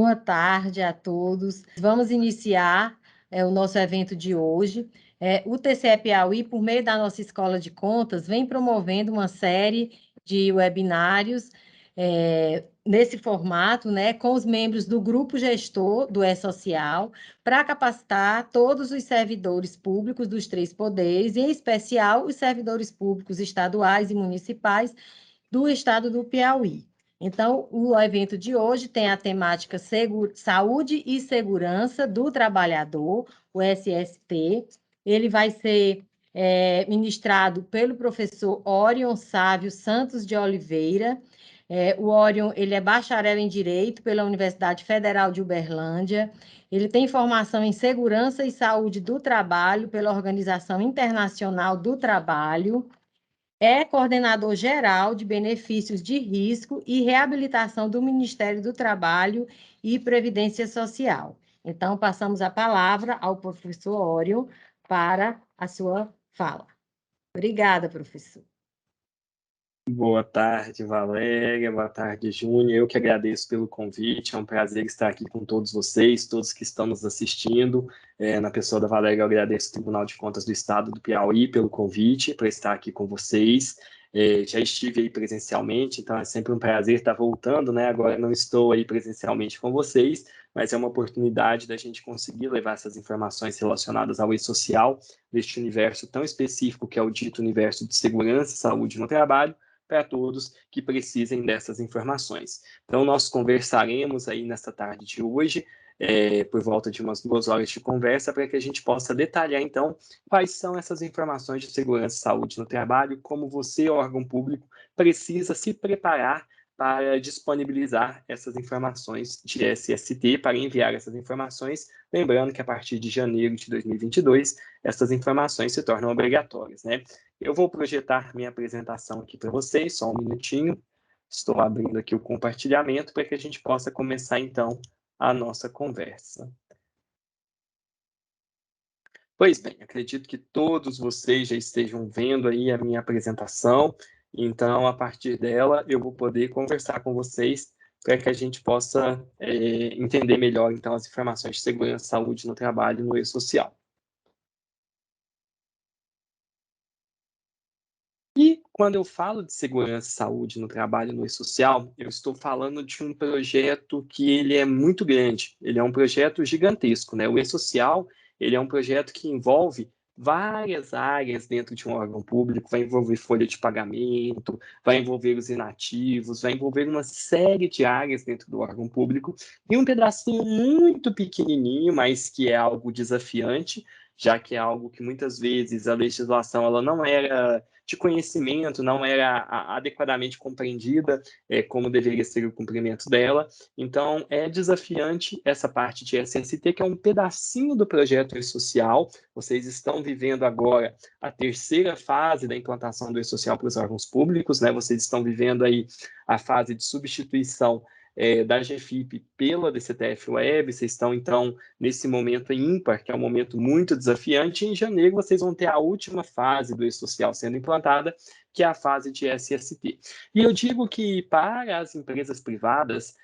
Boa tarde a todos. Vamos iniciar o nosso evento de hoje. O TCE Piauí, por meio da nossa Escola de Contas, vem promovendo uma série de webinários nesse formato, né, com os membros do grupo gestor do E-Social, para capacitar todos os servidores públicos dos três poderes, e em especial os servidores públicos estaduais e municipais do estado do Piauí. Então, o evento de hoje tem a temática Saúde e Segurança do Trabalhador, o SST. Ele vai ser ministrado pelo professor Orion Sávio Santos de Oliveira. O Orion, ele é bacharel em Direito pela Universidade Federal de Uberlândia. Ele tem formação em Segurança e Saúde do Trabalho pela Organização Internacional do Trabalho. É coordenador geral de benefícios de risco e reabilitação do Ministério do Trabalho e Previdência Social. Então, passamos a palavra ao professor Orion para a sua fala. Obrigada, professor. Boa tarde, Valéria. Boa tarde, Júnior. Eu que agradeço pelo convite. É um prazer estar aqui com todos vocês, todos que estão nos assistindo. Na pessoa da Valéria, eu agradeço ao Tribunal de Contas do Estado do Piauí pelo convite para estar aqui com vocês. Já estive aí presencialmente, então é sempre um prazer estar voltando, né? Agora não estou aí presencialmente com vocês, mas é uma oportunidade da gente conseguir levar essas informações relacionadas ao e-social, deste universo tão específico que é o dito universo de segurança e saúde no trabalho, para todos que precisem dessas informações. Então, nós conversaremos aí nesta tarde de hoje, por volta de umas 2 horas de conversa, para que a gente possa detalhar, então, quais são essas informações de segurança e saúde no trabalho, como você, órgão público, precisa se preparar para disponibilizar essas informações de SST, para enviar essas informações, lembrando que a partir de janeiro de 2022, essas informações se tornam obrigatórias, né? Eu vou projetar minha apresentação aqui para vocês, só um minutinho. Estou abrindo aqui o compartilhamento para que a gente possa começar, então, a nossa conversa. Pois bem, acredito que todos vocês já estejam vendo aí a minha apresentação, então, a partir dela, eu vou poder conversar com vocês para que a gente possa entender melhor, então, as informações de segurança e saúde no trabalho no e-social. E quando eu falo de segurança e saúde no trabalho no e-social, eu estou falando de um projeto que ele é muito grande, ele é um projeto gigantesco, né? O e-social, ele é um projeto que envolve várias áreas dentro de um órgão público, vai envolver folha de pagamento, vai envolver os inativos, vai envolver uma série de áreas dentro do órgão público, e um pedacinho muito pequenininho, mas que é algo desafiante, já que é algo que muitas vezes a legislação ela não era de conhecimento, não era adequadamente compreendida como deveria ser o cumprimento dela. Então, é desafiante essa parte de SST, que é um pedacinho do projeto e-social. Vocês estão vivendo agora a terceira fase da implantação do e-social para os órgãos públicos, né? Vocês estão vivendo aí a fase de substituição da GFIP pela DCTF Web, vocês estão, então, nesse momento ímpar, que é um momento muito desafiante, e em janeiro vocês vão ter a última fase do e-social sendo implantada, que é a fase de SST. E eu digo que, para as empresas privadas,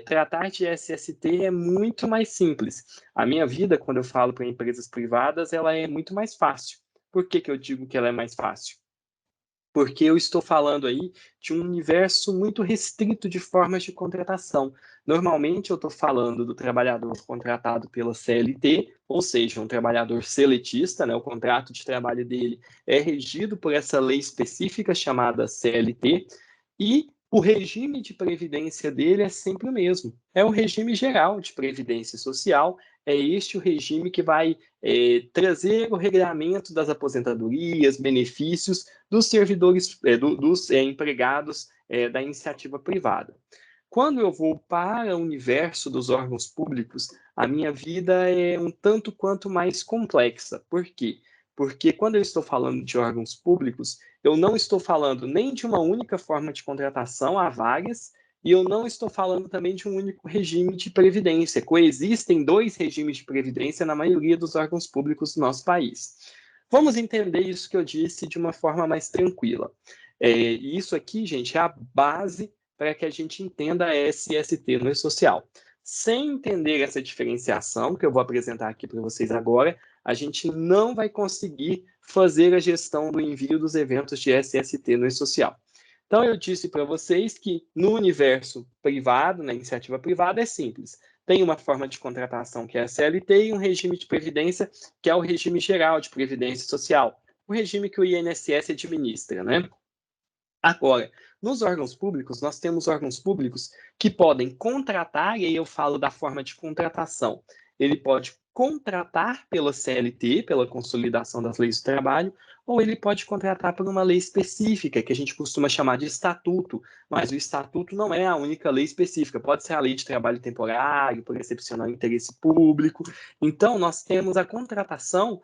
tratar de SST é muito mais simples. A minha vida, quando eu falo para empresas privadas, ela é muito mais fácil. Por que eu digo que ela é mais fácil? Porque eu estou falando aí de um universo muito restrito de formas de contratação. Normalmente eu estou falando do trabalhador contratado pela CLT, ou seja, um trabalhador seletista, né? O contrato de trabalho dele é regido por essa lei específica chamada CLT, e o regime de previdência dele é sempre o mesmo. É o regime geral de previdência social, é este o regime que vai trazer o regramento das aposentadorias, benefícios dos servidores, dos empregados da iniciativa privada. Quando eu vou para o universo dos órgãos públicos, a minha vida é um tanto quanto mais complexa. Por quê? Porque quando eu estou falando de órgãos públicos, eu não estou falando nem de uma única forma de contratação, há várias, e eu não estou falando também de um único regime de previdência. Coexistem 2 regimes de previdência na maioria dos órgãos públicos do nosso país. Vamos entender isso que eu disse de uma forma mais tranquila. E isso aqui, gente, é a base para que a gente entenda a SST no e-social. Sem entender essa diferenciação, que eu vou apresentar aqui para vocês agora, a gente não vai conseguir fazer a gestão do envio dos eventos de SST no e-social. Então, eu disse para vocês que no universo privado, na iniciativa privada, é simples. Tem uma forma de contratação que é a CLT e um regime de previdência que é o regime geral de previdência social, o regime que o INSS administra, né? Agora, nos órgãos públicos, nós temos órgãos públicos que podem contratar, e aí eu falo da forma de contratação. Ele pode contratar pela CLT, pela Consolidação das Leis do Trabalho, ou ele pode contratar por uma lei específica, que a gente costuma chamar de estatuto, mas o estatuto não é a única lei específica, pode ser a lei de trabalho temporário, por excepcional interesse público. Então, nós temos a contratação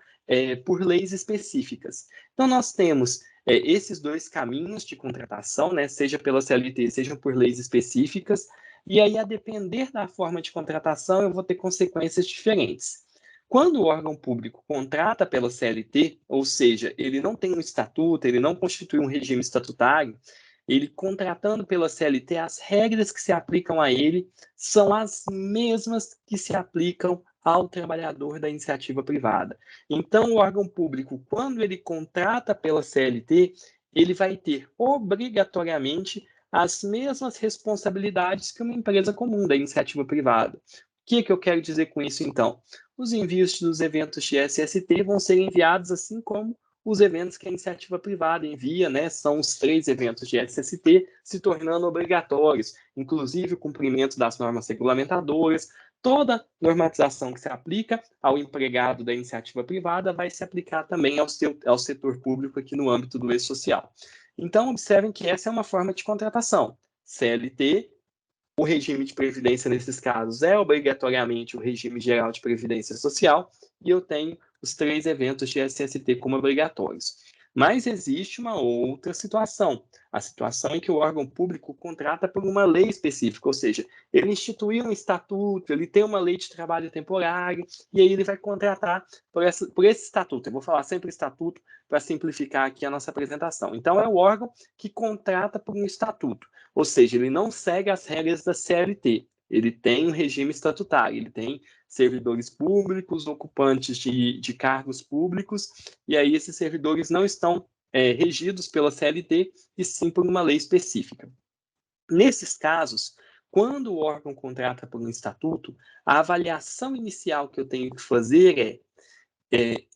por leis específicas. Então, nós temos esses dois caminhos de contratação, né, seja pela CLT, seja por leis específicas, e aí, a depender da forma de contratação, eu vou ter consequências diferentes. Quando o órgão público contrata pela CLT, ou seja, ele não tem um estatuto, ele não constitui um regime estatutário, ele contratando pela CLT, as regras que se aplicam a ele são as mesmas que se aplicam ao trabalhador da iniciativa privada. Então, o órgão público, quando ele contrata pela CLT, ele vai ter obrigatoriamente as mesmas responsabilidades que uma empresa comum da iniciativa privada. O que eu quero dizer com isso, então? Os envios dos eventos de SST vão ser enviados assim como os eventos que a iniciativa privada envia, né? São os 3 eventos de SST se tornando obrigatórios, inclusive o cumprimento das normas regulamentadoras. Toda normatização que se aplica ao empregado da iniciativa privada vai se aplicar também ao setor público aqui no âmbito do e-social. Então, observem que essa é uma forma de contratação. CLT, o regime de previdência nesses casos é obrigatoriamente o regime geral de previdência social, e eu tenho os 3 eventos de SST como obrigatórios. Mas existe uma outra situação, a situação em que o órgão público contrata por uma lei específica, ou seja, ele instituiu um estatuto, ele tem uma lei de trabalho temporário, e aí ele vai contratar por esse estatuto. Eu vou falar sempre estatuto para simplificar aqui a nossa apresentação. Então, é o órgão que contrata por um estatuto, ou seja, ele não segue as regras da CLT, ele tem um regime estatutário, ele tem servidores públicos, ocupantes de cargos públicos, e aí esses servidores não estão regidos pela CLT, e sim por uma lei específica. Nesses casos, quando o órgão contrata por um estatuto, a avaliação inicial que eu tenho que fazer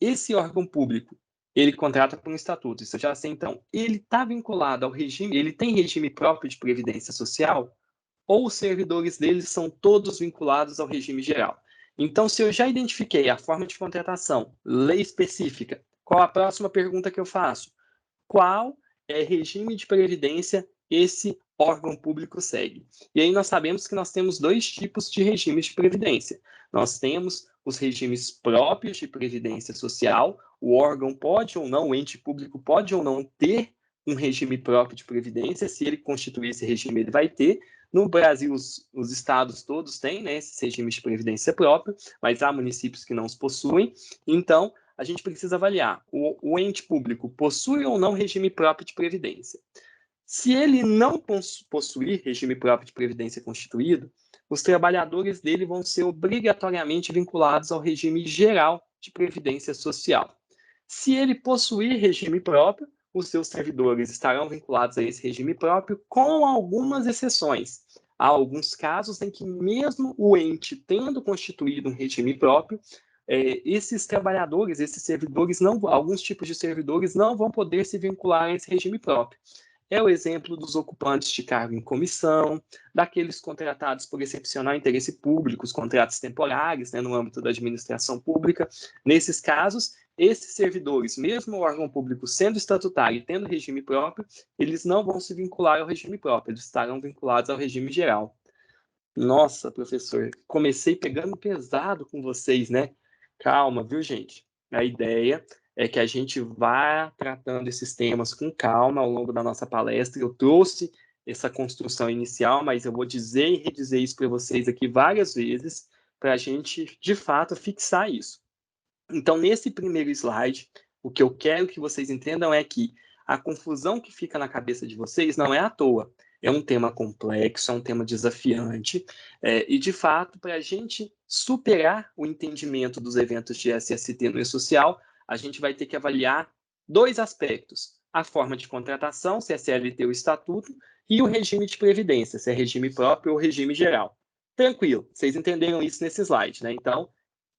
esse órgão público, ele contrata por um estatuto, isso eu já sei, então, ele está vinculado ao regime, ele tem regime próprio de previdência social, ou os servidores deles são todos vinculados ao regime geral. Então, se eu já identifiquei a forma de contratação, lei específica, qual a próxima pergunta que eu faço? Qual regime de previdência esse órgão público segue? E aí nós sabemos que nós temos 2 tipos de regimes de previdência. Nós temos os regimes próprios de previdência social, o órgão pode ou não, o ente público pode ou não ter um regime próprio de previdência, se ele constituir esse regime, ele vai ter. No Brasil, os estados todos têm, né, esses regimes de previdência próprio, mas há municípios que não os possuem. Então, a gente precisa avaliar o ente público possui ou não regime próprio de previdência. Se ele não possuir regime próprio de previdência constituído, os trabalhadores dele vão ser obrigatoriamente vinculados ao regime geral de previdência social. Se ele possuir regime próprio, os seus servidores estarão vinculados a esse regime próprio, com algumas exceções. Há alguns casos em que, mesmo o ente tendo constituído um regime próprio, esses trabalhadores, esses servidores, alguns tipos de servidores não vão poder se vincular a esse regime próprio. É o exemplo dos ocupantes de cargo em comissão, daqueles contratados por excepcional interesse público, os contratos temporários, né, no âmbito da administração pública. Nesses casos, esses servidores, mesmo o órgão público sendo estatutário e tendo regime próprio, eles não vão se vincular ao regime próprio, eles estarão vinculados ao regime geral. Nossa, professor, comecei pegando pesado com vocês, né? Calma, viu, gente? A ideia é que a gente vá tratando esses temas com calma ao longo da nossa palestra. Eu trouxe essa construção inicial, mas eu vou dizer e redizer isso para vocês aqui várias vezes, para a gente, de fato, fixar isso. Então, nesse primeiro slide, o que eu quero que vocês entendam é que a confusão que fica na cabeça de vocês não é à toa. É um tema complexo, é um tema desafiante, e, de fato, para a gente superar o entendimento dos eventos de SST no E-Social, a gente vai ter que avaliar dois aspectos: a forma de contratação, se é CLT ou estatuto, e o regime de previdência, se é regime próprio ou regime geral. Tranquilo, vocês entenderam isso nesse slide, né? Então,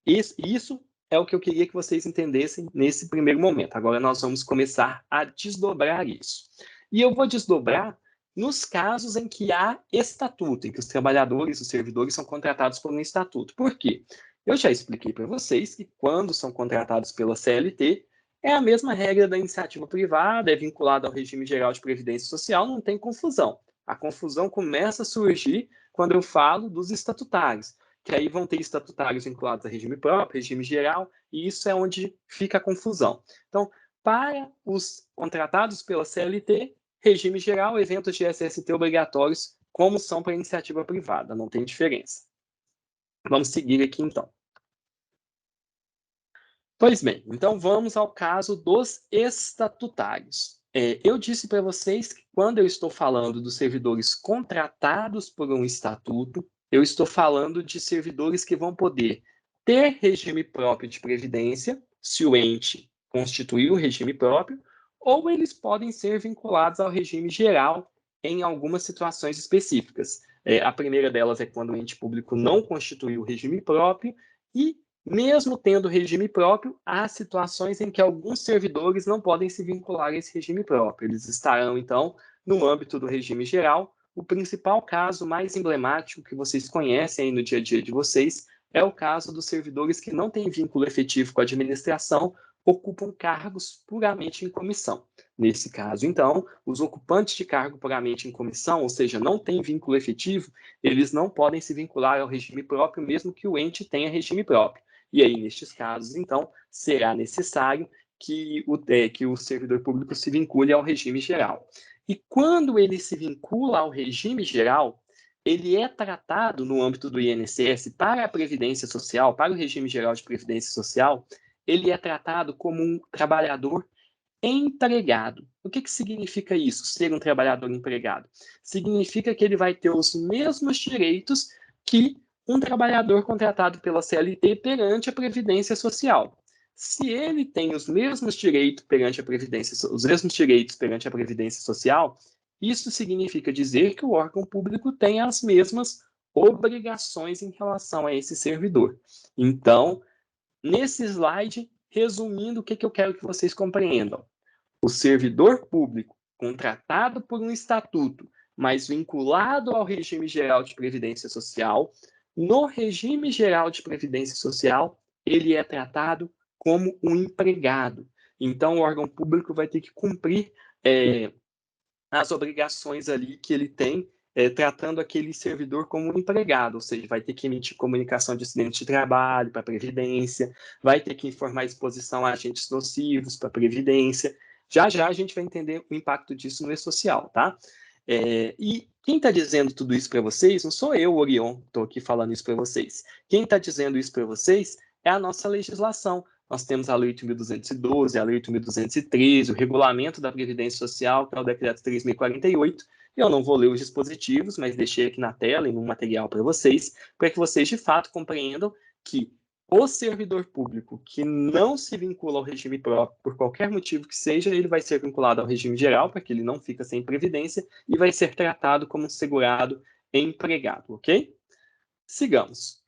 isso é o que eu queria que vocês entendessem nesse primeiro momento. Agora nós vamos começar a desdobrar isso. E eu vou desdobrar nos casos em que há estatuto, em que os trabalhadores, os servidores são contratados por um estatuto. Por quê? Eu já expliquei para vocês que quando são contratados pela CLT, é a mesma regra da iniciativa privada, é vinculada ao regime geral de previdência social, não tem confusão. A confusão começa a surgir quando eu falo dos estatutários, que aí vão ter estatutários vinculados a regime próprio, regime geral, e isso é onde fica a confusão. Então, para os contratados pela CLT, regime geral, eventos de SST obrigatórios, como são para a iniciativa privada, não tem diferença. Vamos seguir aqui, então. Pois bem, então vamos ao caso dos estatutários. Eu disse para vocês que quando eu estou falando dos servidores contratados por um estatuto, eu estou falando de servidores que vão poder ter regime próprio de previdência, se o ente constituir o regime próprio, ou eles podem ser vinculados ao regime geral em algumas situações específicas. A primeira delas é quando o ente público não constituiu o regime próprio e, mesmo tendo regime próprio, há situações em que alguns servidores não podem se vincular a esse regime próprio. Eles estarão, então, no âmbito do regime geral. O principal caso mais emblemático que vocês conhecem aí no dia a dia de vocês é o caso dos servidores que não têm vínculo efetivo com a administração, ocupam cargos puramente em comissão. Nesse caso, então, os ocupantes de cargo puramente em comissão, ou seja, não têm vínculo efetivo, eles não podem se vincular ao regime próprio, mesmo que o ente tenha regime próprio. E aí, nestes casos, então, será necessário que o servidor público se vincule ao regime geral. E quando ele se vincula ao regime geral, ele é tratado no âmbito do INSS para a Previdência Social, para o regime geral de Previdência Social, ele é tratado como um trabalhador empregado. O que significa isso, ser um trabalhador empregado? Significa que ele vai ter os mesmos direitos que um trabalhador contratado pela CLT perante a Previdência Social. Se ele tem os mesmos direitos perante a Previdência Social, isso significa dizer que o órgão público tem as mesmas obrigações em relação a esse servidor. Então, nesse slide, resumindo, o que eu quero que vocês compreendam. O servidor público contratado por um estatuto, mas vinculado ao regime geral de previdência social, no regime geral de previdência social, ele é tratado como um empregado. Então, o órgão público vai ter que cumprir as obrigações ali que ele tem, tratando aquele servidor como um empregado, ou seja, vai ter que emitir comunicação de acidente de trabalho para a Previdência, vai ter que informar exposição a agentes nocivos para a Previdência. Já já a gente vai entender o impacto disso no E-Social, tá? E quem está dizendo tudo isso para vocês, não sou eu, Orion, estou aqui falando isso para vocês. Quem está dizendo isso para vocês é a nossa legislação. Nós temos a Lei 8.212, a Lei 8.213, o Regulamento da Previdência Social, que é o Decreto 3.048. Eu não vou ler os dispositivos, mas deixei aqui na tela, em um material para vocês, para que vocês, de fato, compreendam que o servidor público que não se vincula ao regime próprio, por qualquer motivo que seja, ele vai ser vinculado ao regime geral, para que ele não fique sem previdência, e vai ser tratado como um segurado empregado, ok? Sigamos.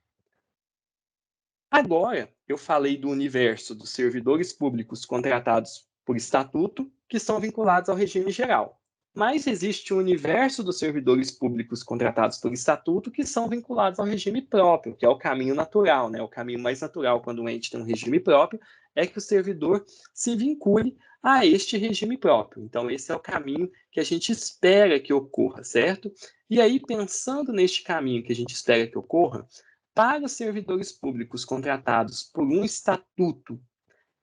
Agora, eu falei do universo dos servidores públicos contratados por estatuto, que são vinculados ao regime geral. Mas existe o universo dos servidores públicos contratados por estatuto que são vinculados ao regime próprio, que é o caminho natural, né? O caminho mais natural quando um ente tem um regime próprio é que o servidor se vincule a este regime próprio. Então, esse é o caminho que a gente espera que ocorra, certo? E aí, pensando neste caminho que a gente espera que ocorra, para os servidores públicos contratados por um estatuto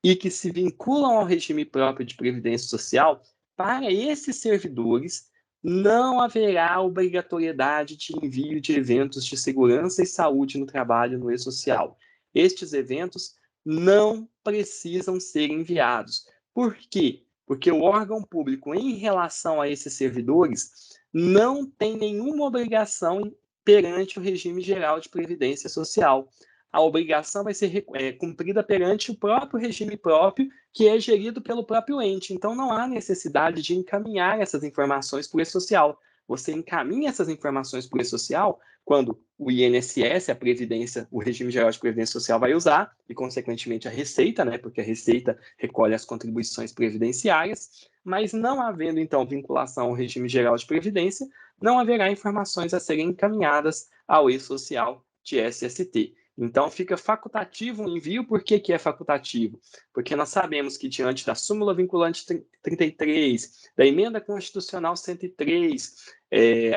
e que se vinculam ao regime próprio de previdência social, para esses servidores não haverá obrigatoriedade de envio de eventos de segurança e saúde no trabalho no E-Social. Estes eventos não precisam ser enviados. Por quê? Porque o órgão público, em relação a esses servidores, não tem nenhuma obrigação perante o regime geral de previdência social. A obrigação vai ser cumprida perante o próprio regime próprio, que é gerido pelo próprio ente. Então, não há necessidade de encaminhar essas informações para o e-social. Você encaminha essas informações para o e-social quando o INSS, a Previdência, o Regime Geral de Previdência Social vai usar, e, consequentemente, a Receita, né, porque a Receita recolhe as contribuições previdenciárias, mas não havendo, então, vinculação ao Regime Geral de Previdência, não haverá informações a serem encaminhadas ao e-social de SST. Então, fica facultativo o envio. Por que é facultativo? Porque nós sabemos que, diante da súmula vinculante 33, da emenda constitucional 103,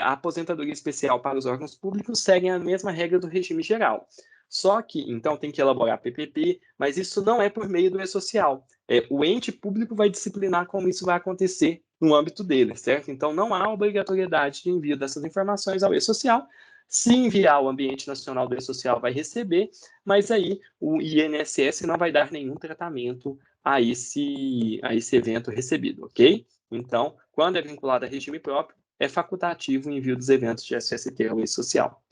a aposentadoria especial para os órgãos públicos seguem a mesma regra do regime geral. Só que, então, tem que elaborar PPP, mas isso não é por meio do e-social. O ente público vai disciplinar como isso vai acontecer no âmbito dele, certo? Então, não há obrigatoriedade de envio dessas informações ao e-social. Se enviar, o Ambiente Nacional do E-Social vai receber, mas aí o INSS não vai dar nenhum tratamento a esse evento recebido, ok? Então, quando é vinculado a regime próprio, é facultativo o envio dos eventos de SST ao E-Social.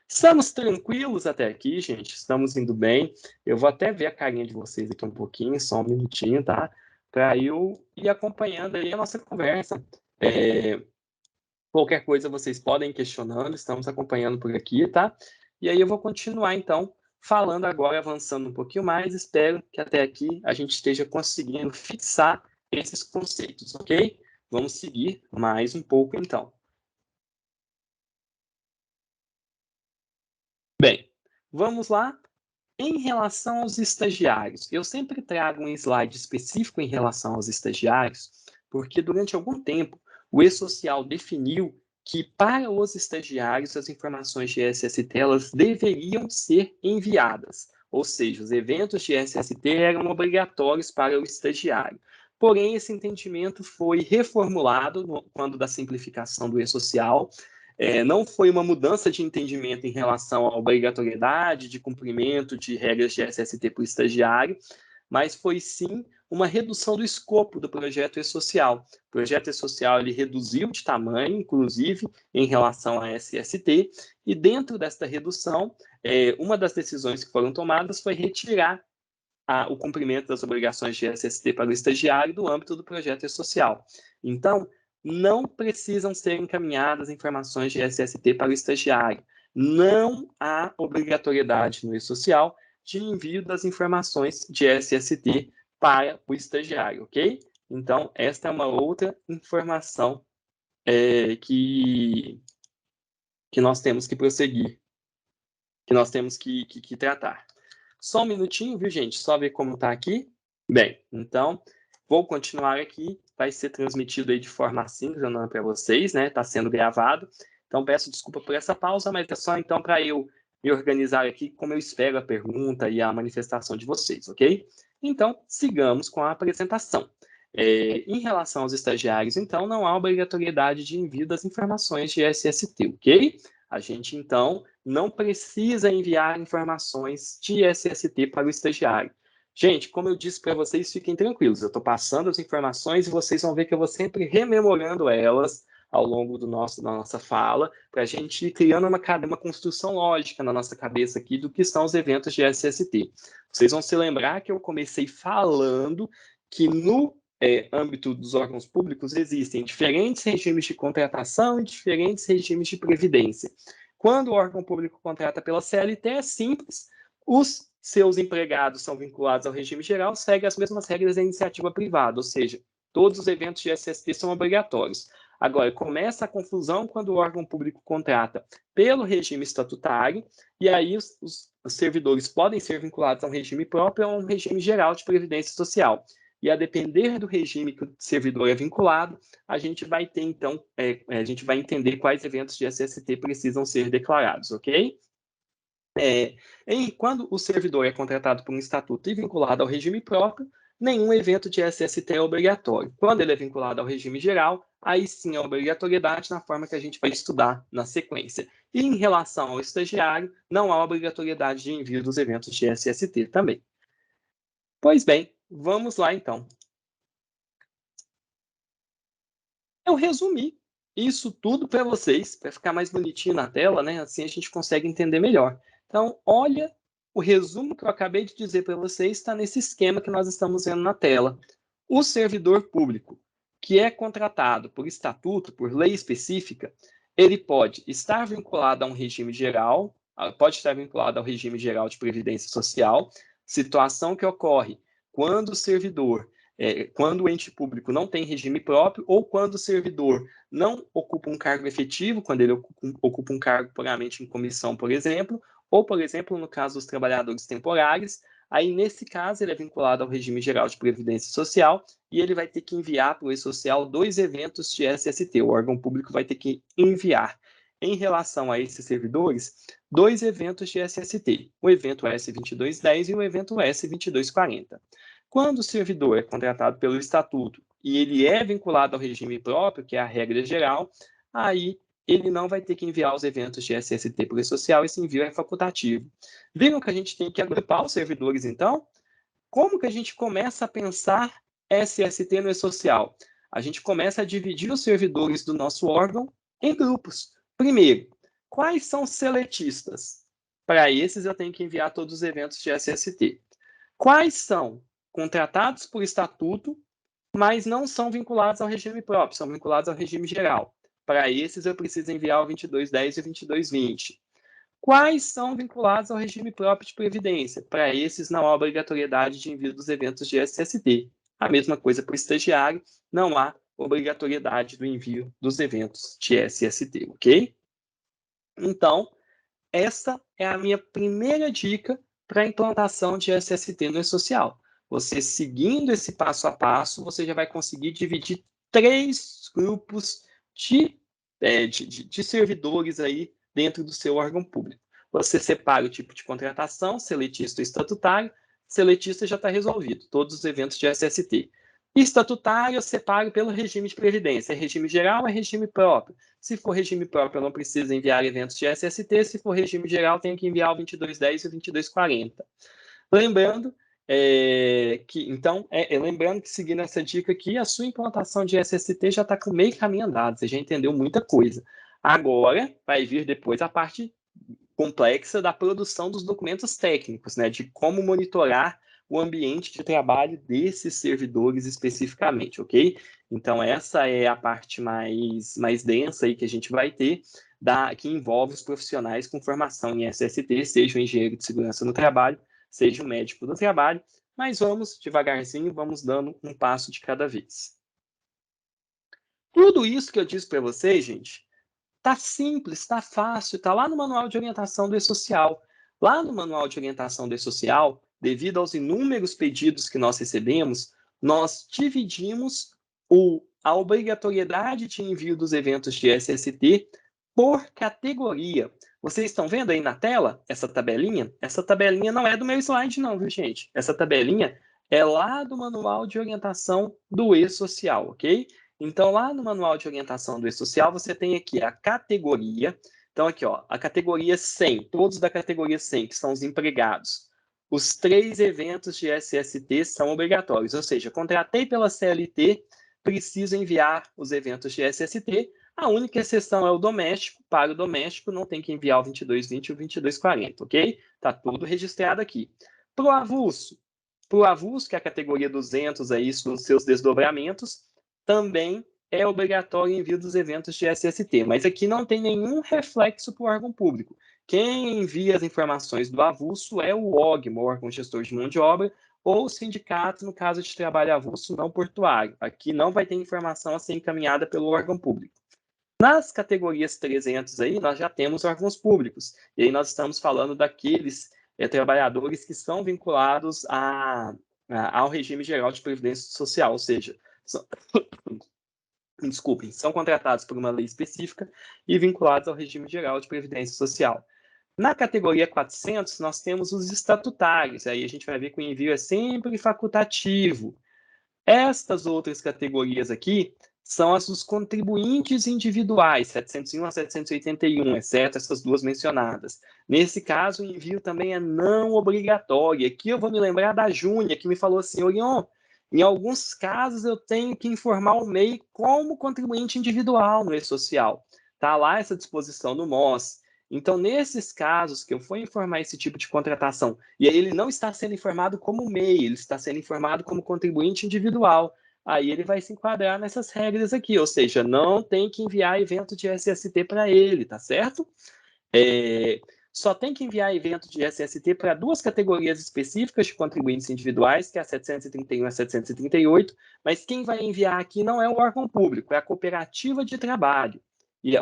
Estamos tranquilos até aqui, gente? Estamos indo bem. Eu vou até ver a carinha de vocês aqui um pouquinho, só um minutinho, tá? Para eu ir acompanhando aí a nossa conversa. Qualquer coisa vocês podem ir questionando, estamos acompanhando por aqui, tá? E aí eu vou continuar, então, falando agora, avançando um pouquinho mais. Espero que até aqui a gente esteja conseguindo fixar esses conceitos, ok? Vamos seguir mais um pouco, então. Bem, vamos lá. Em relação aos estagiários, eu sempre trago um slide específico em relação aos estagiários, porque durante algum tempo o E-Social definiu que para os estagiários as informações de SST elas deveriam ser enviadas, ou seja, os eventos de SST eram obrigatórios para o estagiário. Porém, esse entendimento foi reformulado quando da simplificação do E-Social. Não foi uma mudança de entendimento em relação à obrigatoriedade de cumprimento de regras de SST para o estagiário, mas foi sim uma redução do escopo do projeto E-Social. O projeto E-Social ele reduziu de tamanho, inclusive, em relação à SST, e dentro desta redução, uma das decisões que foram tomadas foi retirar o cumprimento das obrigações de SST para o estagiário do âmbito do projeto E-Social. Então, não precisam ser encaminhadas informações de SST para o estagiário. Não há obrigatoriedade no E-Social de envio das informações de SST para o estagiário, ok? Então, esta é uma outra informação que nós temos que prosseguir, que nós temos que tratar. Só um minutinho, viu, gente? Só ver como está aqui. Bem, então, vou continuar aqui. Vai ser transmitido aí de forma assíncrona para vocês, né? Está sendo gravado. Então, peço desculpa por essa pausa, mas é só então para eu me organizar aqui como eu espero a pergunta e a manifestação de vocês, ok? Então, sigamos com a apresentação. Em relação aos estagiários, então, não há obrigatoriedade de envio das informações de SST, ok? A gente, então, não precisa enviar informações de SST para o estagiário. Gente, como eu disse para vocês, fiquem tranquilos. Eu estou passando as informações e vocês vão ver que eu vou sempre rememorando elas ao longo da nossa fala, para a gente ir criando uma construção lógica na nossa cabeça aqui do que são os eventos de SST. Vocês vão se lembrar que eu comecei falando que no âmbito dos órgãos públicos existem diferentes regimes de contratação e diferentes regimes de previdência. Quando o órgão público contrata pela CLT, é simples, os seus empregados são vinculados ao regime geral, seguem as mesmas regras da iniciativa privada, ou seja, todos os eventos de SST são obrigatórios. Agora, começa a confusão quando o órgão público contrata pelo regime estatutário, e aí os servidores podem ser vinculados a um regime próprio ou a um regime geral de previdência social. E a depender do regime que o servidor é vinculado, a gente vai ter, então, a gente vai entender quais eventos de SST precisam ser declarados, ok? Quando o servidor é contratado por um estatuto e vinculado ao regime próprio, nenhum evento de SST é obrigatório. Quando ele é vinculado ao regime geral, aí sim a obrigatoriedade na forma que a gente vai estudar na sequência. E em relação ao estagiário, não há obrigatoriedade de envio dos eventos de SST também. Pois bem, vamos lá então. Eu resumi isso tudo para vocês, para ficar mais bonitinho na tela, né? Assim a gente consegue entender melhor. Então, olha, o resumo que eu acabei de dizer para vocês está nesse esquema que nós estamos vendo na tela. O servidor público, que é contratado por estatuto, por lei específica, ele pode estar vinculado a um regime geral, pode estar vinculado ao regime geral de previdência social, situação que ocorre quando o servidor, quando o ente público não tem regime próprio ou quando o servidor não ocupa um cargo efetivo, quando ele ocupa um cargo puramente em comissão, por exemplo, ou, por exemplo, no caso dos trabalhadores temporários, aí, nesse caso, ele é vinculado ao regime geral de previdência social e ele vai ter que enviar para o E-Social 2 eventos de SST. O órgão público vai ter que enviar, em relação a esses servidores, 2 eventos de SST, o evento S2210 e o evento S2240. Quando o servidor é contratado pelo Estatuto e ele é vinculado ao regime próprio, que é a regra geral, aí ele não vai ter que enviar os eventos de SST para o E-Social, esse envio é facultativo. Viram que a gente tem que agrupar os servidores, então? Como que a gente começa a pensar SST no E-Social? A gente começa a dividir os servidores do nosso órgão em grupos. Primeiro, quais são os seletistas? Para esses, eu tenho que enviar todos os eventos de SST. Quais são contratados por estatuto, mas não são vinculados ao regime próprio, são vinculados ao regime geral? Para esses, eu preciso enviar o 2210 e o 2220. Quais são vinculados ao regime próprio de previdência? Para esses, não há obrigatoriedade de envio dos eventos de SST. A mesma coisa para o estagiário, não há obrigatoriedade do envio dos eventos de SST, ok? Então, essa é a minha primeira dica para a implantação de SST no E-Social. Você seguindo esse passo a passo, você já vai conseguir dividir 3 grupos de servidores aí dentro do seu órgão público. Você separa o tipo de contratação, seletista ou estatutário, seletista já está resolvido, todos os eventos de SST. Estatutário eu separo pelo regime de previdência, é regime geral, é regime próprio. Se for regime próprio, eu não preciso enviar eventos de SST, se for regime geral, tenho que enviar o 2210 e o 2240. Lembrando lembrando que seguindo essa dica aqui, a sua implantação de SST já está com meio caminho andado, você já entendeu muita coisa. Agora vai vir depois a parte complexa da produção dos documentos técnicos, né, de como monitorar o ambiente de trabalho desses servidores especificamente, ok? Então, essa é a parte mais densa aí que a gente vai ter, que envolve os profissionais com formação em SST, seja o engenheiro de segurança no trabalho, seja o médico do trabalho, mas vamos devagarzinho, vamos dando um passo de cada vez. Tudo isso que eu disse para vocês, gente, tá simples, tá fácil, tá lá no manual de orientação do E-Social. Lá no manual de orientação do E-Social, devido aos inúmeros pedidos que nós recebemos, nós dividimos a obrigatoriedade de envio dos eventos de SST por categoria. Vocês estão vendo aí na tela essa tabelinha? Essa tabelinha não é do meu slide não, viu, gente? Essa tabelinha é lá do manual de orientação do E-Social, ok? Então, lá no manual de orientação do E-Social, você tem aqui a categoria. Então, aqui, ó, a categoria 100, todos da categoria 100, que são os empregados. Os 3 eventos de SST são obrigatórios, ou seja, contratei pela CLT, preciso enviar os eventos de SST. A única exceção é o doméstico. Para o doméstico, não tem que enviar o 2220 e o 2240, ok? Está tudo registrado aqui. Para o avulso, que é a categoria 200, aí, com seus desdobramentos, também é obrigatório o envio dos eventos de SST, mas aqui não tem nenhum reflexo para o órgão público. Quem envia as informações do avulso é o OGMO, o órgão gestor de mão de obra, ou o sindicato, no caso de trabalho avulso não portuário. Aqui não vai ter informação a ser encaminhada pelo órgão público. Nas categorias 300 aí, nós já temos órgãos públicos, e aí nós estamos falando daqueles trabalhadores que são vinculados ao regime geral de previdência social, ou seja, desculpem, são contratados por uma lei específica e vinculados ao regime geral de previdência social. Na categoria 400, nós temos os estatutários, aí a gente vai ver que o envio é sempre facultativo. Estas outras categorias aqui são as dos contribuintes individuais, 701 a 781, exceto essas duas mencionadas. Nesse caso, o envio também é não obrigatório. Aqui eu vou me lembrar da Júnia, que me falou assim, Orion, Em alguns casos, eu tenho que informar o MEI como contribuinte individual no E-Social. Está lá essa disposição no MOS. Então, nesses casos que eu for informar esse tipo de contratação, e aí ele não está sendo informado como MEI, ele está sendo informado como contribuinte individual, aí ele vai se enquadrar nessas regras aqui, ou seja, não tem que enviar evento de SST para ele, tá certo? Só tem que enviar evento de SST para duas categorias específicas de contribuintes individuais, que é a 731 e a 738, mas quem vai enviar aqui não é o órgão público, é a cooperativa de trabalho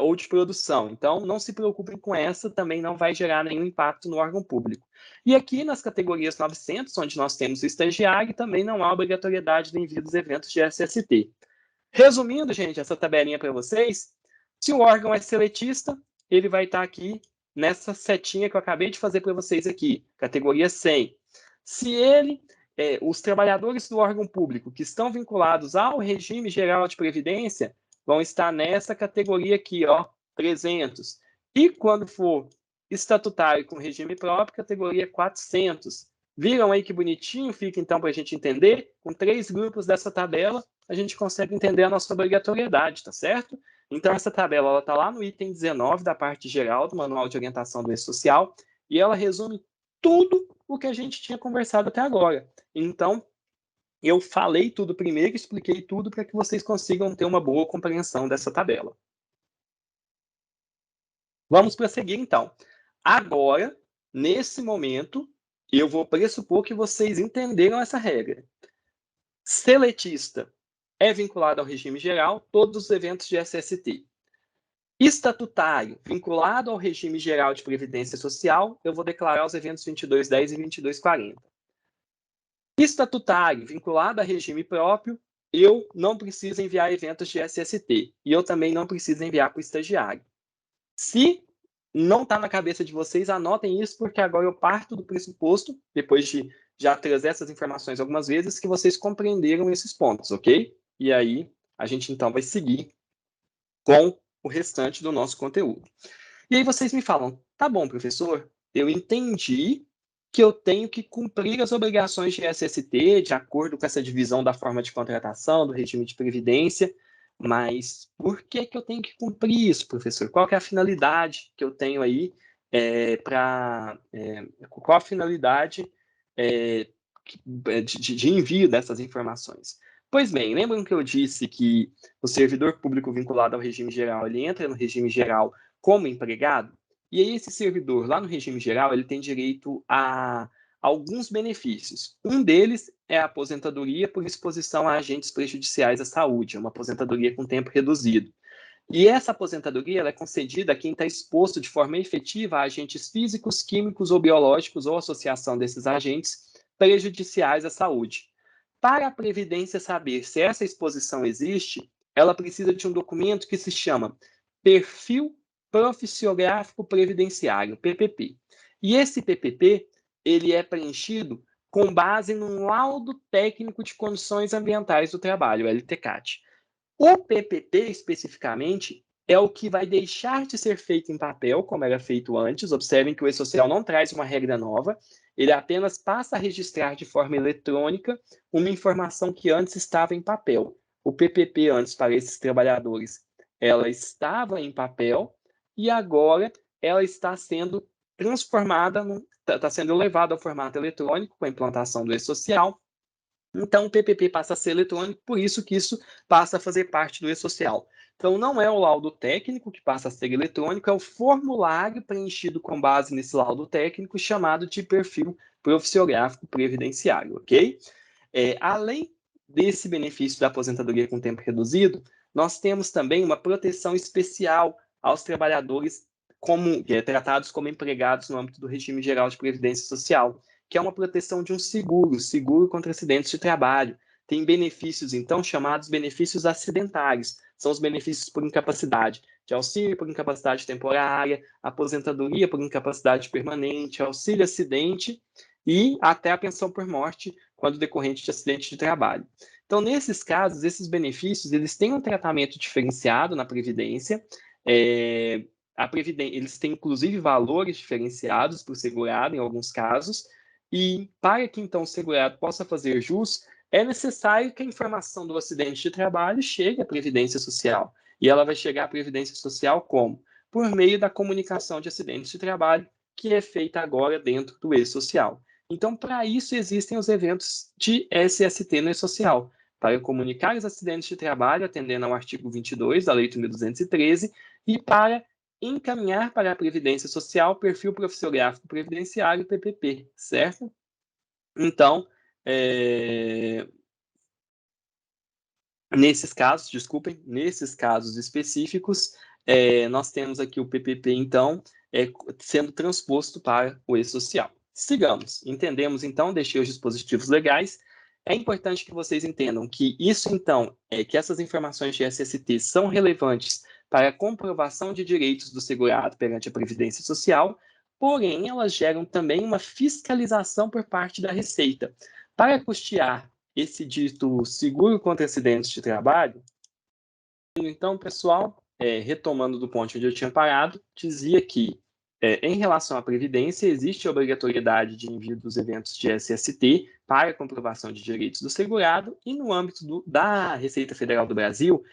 ou de produção. Então, não se preocupem com essa, também não vai gerar nenhum impacto no órgão público. E aqui nas categorias 900, onde nós temos o estagiário, também não há obrigatoriedade de envio dos eventos de SST. Resumindo, gente, essa tabelinha para vocês, se o órgão é seletista, ele vai estar aqui nessa setinha que eu acabei de fazer para vocês aqui, categoria 100. Se os trabalhadores do órgão público que estão vinculados ao regime geral de previdência vão estar nessa categoria aqui, ó, 300. E quando for estatutário com regime próprio, categoria 400. Viram aí que bonitinho fica, então, para a gente entender? Com 3 grupos dessa tabela, a gente consegue entender a nossa obrigatoriedade, tá certo? Então, essa tabela está lá no item 19 da parte geral do Manual de Orientação do E-Social e ela resume tudo o que a gente tinha conversado até agora. Então, eu falei tudo primeiro, expliquei tudo para que vocês consigam ter uma boa compreensão dessa tabela. Vamos prosseguir, então. Agora, nesse momento, eu vou pressupor que vocês entenderam essa regra. Seletista é vinculado ao regime geral, todos os eventos de SST. Estatutário, vinculado ao regime geral de previdência social, eu vou declarar os eventos 2210 e 2240. Estatutário, vinculado a regime próprio, eu não preciso enviar eventos de SST. E eu também não preciso enviar para o estagiário. Se não está na cabeça de vocês, anotem isso, porque agora eu parto do pressuposto, depois de já trazer essas informações algumas vezes, que vocês compreenderam esses pontos, ok? E aí, a gente então vai seguir com o restante do nosso conteúdo. E aí vocês me falam, tá bom, professor, eu entendi que eu tenho que cumprir as obrigações de SST de acordo com essa divisão da forma de contratação, do regime de previdência, mas por que eu tenho que cumprir isso, professor? Qual que é a finalidade que eu tenho aí qual a finalidade de envio dessas informações? Pois bem, lembram que eu disse que o servidor público vinculado ao regime geral, ele entra no regime geral como empregado? E aí esse servidor, lá no regime geral, ele tem direito a alguns benefícios. Um deles é a aposentadoria por exposição a agentes prejudiciais à saúde, uma aposentadoria com tempo reduzido. E essa aposentadoria ela é concedida a quem está exposto de forma efetiva a agentes físicos, químicos ou biológicos ou associação desses agentes prejudiciais à saúde. Para a Previdência saber se essa exposição existe, ela precisa de um documento que se chama Perfil Profissiográfico Previdenciário, PPP. E esse PPP, ele é preenchido com base num laudo técnico de condições ambientais do trabalho, LTCAT. O PPP, especificamente, é o que vai deixar de ser feito em papel, como era feito antes. Observem que o E-Social não traz uma regra nova, ele apenas passa a registrar de forma eletrônica uma informação que antes estava em papel. O PPP, antes, para esses trabalhadores, ela estava em papel e agora ela está sendo transformada, está sendo levada ao formato eletrônico com a implantação do E-Social. Então, o PPP passa a ser eletrônico, por isso que isso passa a fazer parte do E-Social. Então, não é o laudo técnico que passa a ser eletrônico, é o formulário preenchido com base nesse laudo técnico, chamado de perfil profissiográfico previdenciário, ok? Além desse benefício da aposentadoria com tempo reduzido, nós temos também uma proteção especial aos trabalhadores tratados como empregados no âmbito do regime geral de previdência social, que é uma proteção de um seguro contra acidentes de trabalho. Tem benefícios, então, chamados benefícios acidentários. São os benefícios por incapacidade, de auxílio por incapacidade temporária, aposentadoria por incapacidade permanente, auxílio acidente e até a pensão por morte quando decorrente de acidente de trabalho. Então, nesses casos, esses benefícios, eles têm um tratamento diferenciado na Previdência, eles têm, inclusive, valores diferenciados para o segurado, em alguns casos, e para que, então, o segurado possa fazer jus, é necessário que a informação do acidente de trabalho chegue à Previdência Social. E ela vai chegar à Previdência Social como? Por meio da comunicação de acidentes de trabalho, que é feita agora dentro do e-social. Então, para isso existem os eventos de SST no e-social, para comunicar os acidentes de trabalho, atendendo ao artigo 22 da Lei 8.213, e para encaminhar para a Previdência Social perfil profissiográfico previdenciário, PPP, certo? Então, nesses casos específicos, nós temos aqui o PPP, então, sendo transposto para o e-social. Sigamos. Entendemos, então, deixei os dispositivos legais. É importante que vocês entendam que isso, então, que essas informações de SST são relevantes para a comprovação de direitos do segurado perante a Previdência Social, porém, elas geram também uma fiscalização por parte da Receita. Para custear esse dito seguro contra acidentes de trabalho, então, pessoal, retomando do ponto onde eu tinha parado, dizia que, em relação à Previdência, existe a obrigatoriedade de envio dos eventos de SST para a comprovação de direitos do segurado, e no âmbito da Receita Federal do Brasil,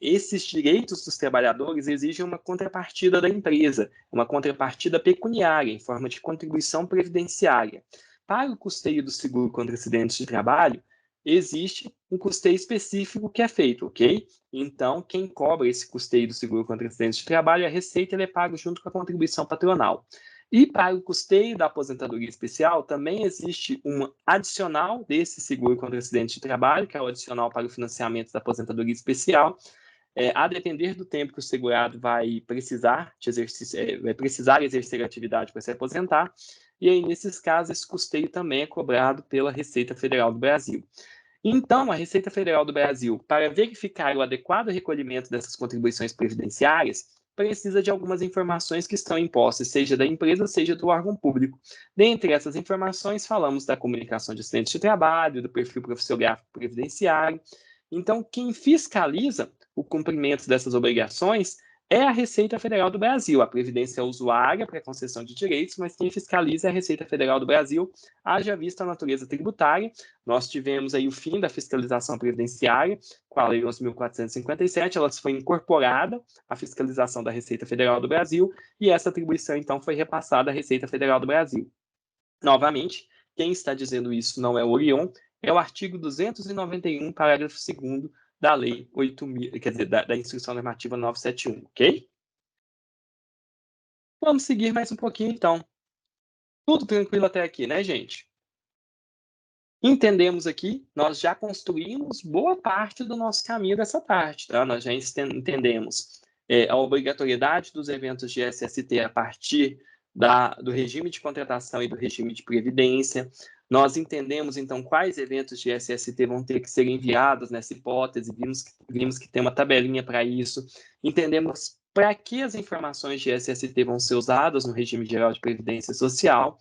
esses direitos dos trabalhadores exigem uma contrapartida da empresa, uma contrapartida pecuniária, em forma de contribuição previdenciária. Para o custeio do seguro contra acidentes de trabalho, existe um custeio específico que é feito, ok? Então, quem cobra esse custeio do seguro contra acidentes de trabalho, a Receita, ele é pago junto com a contribuição patronal. E para o custeio da aposentadoria especial, também existe um adicional desse seguro contra acidentes de trabalho, que é o adicional para o financiamento da aposentadoria especial, a depender do tempo que o segurado vai precisar exercer a atividade para se aposentar, e aí, nesses casos, esse custeio também é cobrado pela Receita Federal do Brasil. Então, a Receita Federal do Brasil, para verificar o adequado recolhimento dessas contribuições previdenciárias, precisa de algumas informações que estão em posse, seja da empresa, seja do órgão público. Dentre essas informações, falamos da comunicação de acidentes de trabalho, do perfil profissiográfico previdenciário. Então, quem fiscaliza o cumprimento dessas obrigações é a Receita Federal do Brasil. A Previdência é usuária para a concessão de direitos, mas quem fiscaliza é a Receita Federal do Brasil, haja vista a natureza tributária. Nós tivemos aí o fim da fiscalização previdenciária com a Lei 11.457, ela foi incorporada à fiscalização da Receita Federal do Brasil, e essa atribuição, então, foi repassada à Receita Federal do Brasil. Novamente, quem está dizendo isso não é o Orion, é o artigo 291, parágrafo 2º da Lei 8.000, quer dizer, da Instrução Normativa 971, ok? Vamos seguir mais um pouquinho, então. Tudo tranquilo até aqui, né, gente? Entendemos aqui, nós já construímos boa parte do nosso caminho dessa parte, tá? Nós já entendemos a obrigatoriedade dos eventos de SST a partir do regime de contratação e do regime de previdência. Nós entendemos, então, quais eventos de SST vão ter que ser enviados nessa hipótese, vimos que tem uma tabelinha para isso. Entendemos para que as informações de SST vão ser usadas no regime geral de previdência social,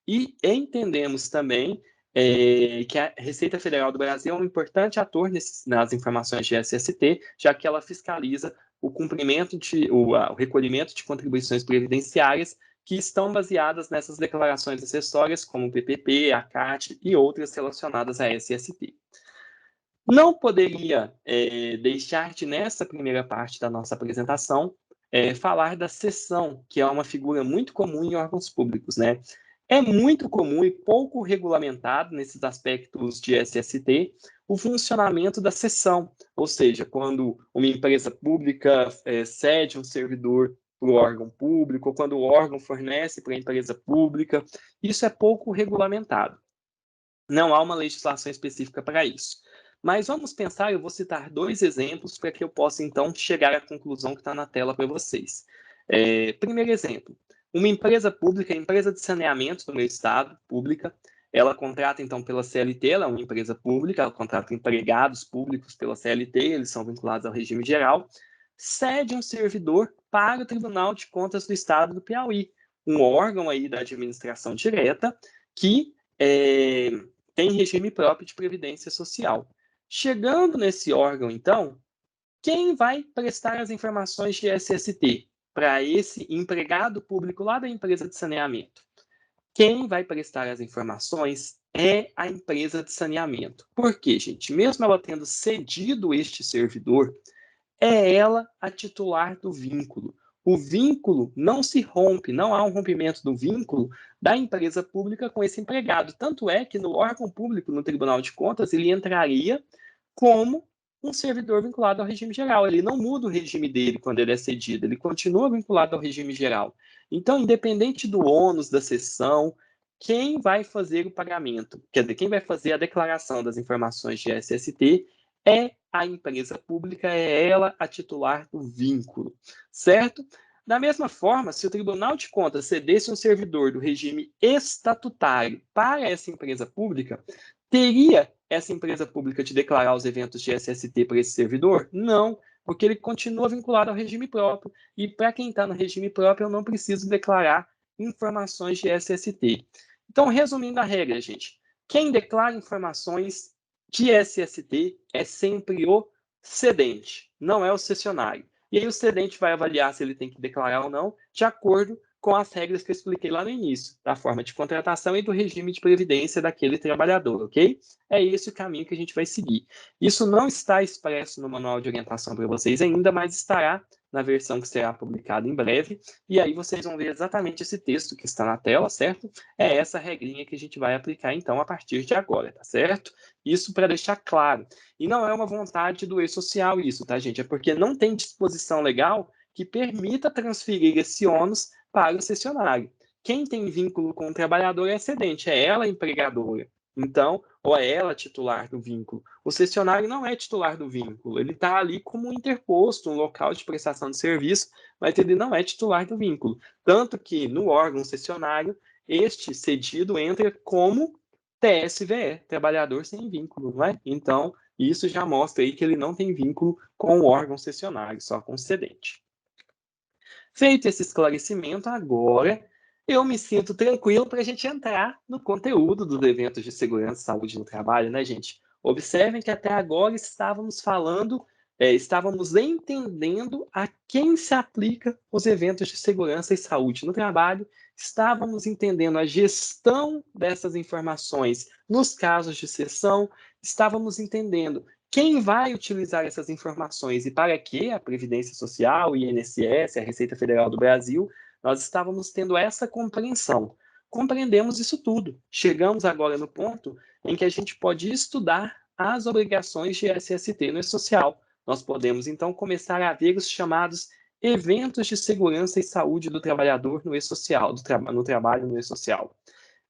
e entendemos também que a Receita Federal do Brasil é um importante ator nas informações de SST, já que ela fiscaliza o cumprimento o recolhimento de contribuições previdenciárias que estão baseadas nessas declarações acessórias, como o PPP, a CAT e outras relacionadas a SST. Não poderia deixar de, nessa primeira parte da nossa apresentação, falar da cessão, que é uma figura muito comum em órgãos públicos, né? É muito comum e pouco regulamentado nesses aspectos de SST o funcionamento da cessão, ou seja, quando uma empresa pública cede um servidor para o órgão público, ou quando o órgão fornece para a empresa pública, isso é pouco regulamentado. Não há uma legislação específica para isso. Mas vamos pensar, eu vou citar 2 exemplos para que eu possa, então, chegar à conclusão que está na tela para vocês. Primeiro exemplo, uma empresa pública, a empresa de saneamento do meu estado, pública, ela contrata, então, pela CLT, ela é uma empresa pública, ela contrata empregados públicos pela CLT, eles são vinculados ao regime geral, cede um servidor para o Tribunal de Contas do Estado do Piauí, um órgão aí da administração direta que tem regime próprio de previdência social. Chegando nesse órgão, então, quem vai prestar as informações de SST para esse empregado público lá da empresa de saneamento? Quem vai prestar as informações é a empresa de saneamento. Por quê, gente? Mesmo ela tendo cedido este servidor, é ela a titular do vínculo. O vínculo não se rompe, não há um rompimento do vínculo da empresa pública com esse empregado. Tanto é que no órgão público, no Tribunal de Contas, ele entraria como um servidor vinculado ao regime geral. Ele não muda o regime dele quando ele é cedido, ele continua vinculado ao regime geral. Então, independente do ônus da cessão, quem vai fazer o pagamento, quer dizer, quem vai fazer a declaração das informações de SST é a empresa pública, é ela a titular do vínculo, certo? Da mesma forma, se o Tribunal de Contas cedesse um servidor do regime estatutário para essa empresa pública, teria essa empresa pública de declarar os eventos de SST para esse servidor? Não, porque ele continua vinculado ao regime próprio. E para quem está no regime próprio, eu não preciso declarar informações de SST. Então, resumindo a regra, gente, quem declara informações de SST é sempre o cedente, não é o cessionário. E aí o cedente vai avaliar se ele tem que declarar ou não, de acordo com as regras que eu expliquei lá no início, da forma de contratação e do regime de previdência daquele trabalhador, ok? É esse o caminho que a gente vai seguir. Isso não está expresso no manual de orientação para vocês ainda, mas estará na versão que será publicada em breve, e aí vocês vão ver exatamente esse texto que está na tela, certo? É essa regrinha que a gente vai aplicar, então, a partir de agora, tá certo? Isso para deixar claro. E não é uma vontade do E-Social isso, tá, gente? É porque não tem disposição legal que permita transferir esse ônus para o cessionário. Quem tem vínculo com o trabalhador é cedente, é ela a empregadora. Então, ou é ela titular do vínculo. O cessionário não é titular do vínculo, ele está ali como um interposto, um local de prestação de serviço, mas ele não é titular do vínculo. Tanto que no órgão cessionário, este cedido entra como TSVE, trabalhador sem vínculo, não é? Então, isso já mostra aí que ele não tem vínculo com o órgão cessionário, só com o cedente. Feito esse esclarecimento, agora eu me sinto tranquilo para a gente entrar no conteúdo dos eventos de segurança e saúde no trabalho, né, gente? Observem que até agora estávamos falando, estávamos entendendo a quem se aplica os eventos de segurança e saúde no trabalho, estávamos entendendo a gestão dessas informações nos casos de sessão, estávamos entendendo quem vai utilizar essas informações e para que a Previdência Social, o INSS, a Receita Federal do Brasil, nós estávamos tendo essa compreensão. Compreendemos isso tudo. Chegamos agora no ponto em que a gente pode estudar as obrigações de SST no E-Social. Nós podemos, então, começar a ver os chamados eventos de segurança e saúde do trabalhador no E-Social, no trabalho no E-Social.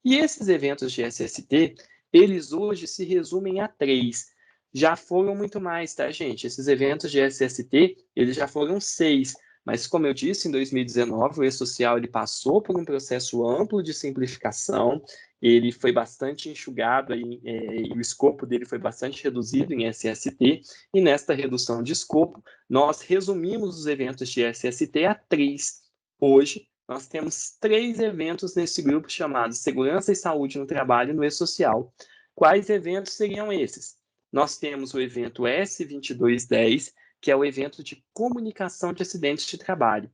E esses eventos de SST, eles hoje se resumem a 3. Já foram muito mais, tá, gente? Esses eventos de SST, eles já foram 6. Mas, como eu disse, em 2019, o E-Social ele passou por um processo amplo de simplificação, ele foi bastante enxugado, e o escopo dele foi bastante reduzido em SST, e nesta redução de escopo, nós resumimos os eventos de SST a 3. Hoje, nós temos 3 eventos nesse grupo chamado Segurança e Saúde no Trabalho no E-Social. Quais eventos seriam esses? Nós temos o evento S2210, que é o evento de comunicação de acidentes de trabalho.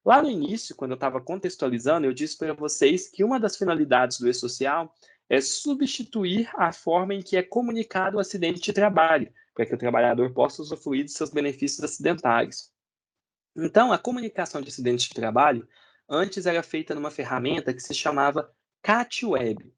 Lá no início, quando eu estava contextualizando, eu disse para vocês que uma das finalidades do E-Social é substituir a forma em que é comunicado o acidente de trabalho, para que o trabalhador possa usufruir de seus benefícios acidentários. Então, a comunicação de acidentes de trabalho antes era feita numa ferramenta que se chamava CatWeb.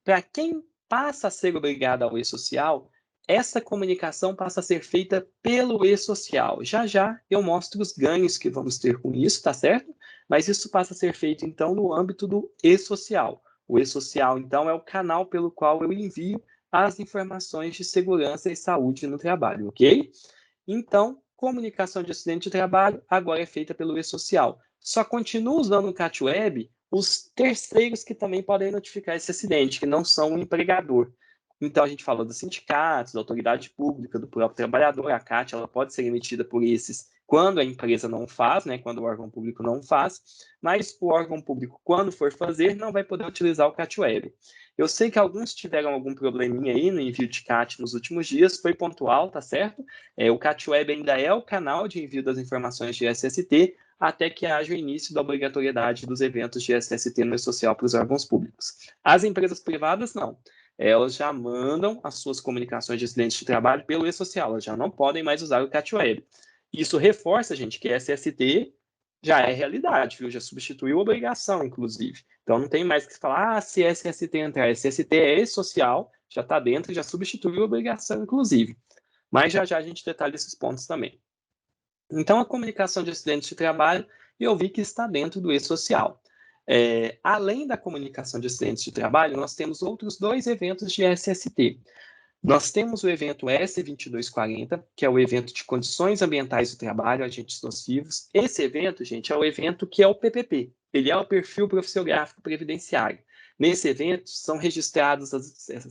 Para quem passa a ser obrigado ao E-Social, essa comunicação passa a ser feita pelo E-Social. Já já eu mostro os ganhos que vamos ter com isso, tá certo? Mas isso passa a ser feito, então, no âmbito do E-Social. O E-Social, então, é o canal pelo qual eu envio as informações de segurança e saúde no trabalho, ok? Então, comunicação de acidente de trabalho agora é feita pelo E-Social. Só continua usando o CatWeb os terceiros que também podem notificar esse acidente, que não são o empregador. Então, a gente falou dos sindicatos, da autoridade pública, do próprio trabalhador. A CAT ela pode ser emitida por esses quando a empresa não faz, né, quando o órgão público não faz, mas o órgão público, quando for fazer, não vai poder utilizar o CatWeb. Eu sei que alguns tiveram algum probleminha aí no envio de CAT nos últimos dias, foi pontual, tá certo? O CatWeb ainda é o canal de envio das informações de SST, até que haja o início da obrigatoriedade dos eventos de SST no E-Social para os órgãos públicos. As empresas privadas, não. elas já mandam as suas comunicações de acidentes de trabalho pelo e-social, elas já não podem mais usar o CAT-Web. Isso reforça, gente, que SST já é realidade, viu? Já substituiu a obrigação, inclusive. Então, não tem mais que falar, se SST entrar, SST é e-social, já está dentro, já substituiu a obrigação, inclusive. Mas já já a gente detalha esses pontos também. Então, a comunicação de acidentes de trabalho, eu vi que está dentro do e-social. Além da comunicação de acidentes de trabalho, nós temos outros 2 eventos de SST. Nós temos o evento S2240, que é o evento de condições ambientais do trabalho, agentes nocivos. Esse evento, gente, é o evento que é o PPP. Ele é o perfil profissiográfico previdenciário. Nesse evento,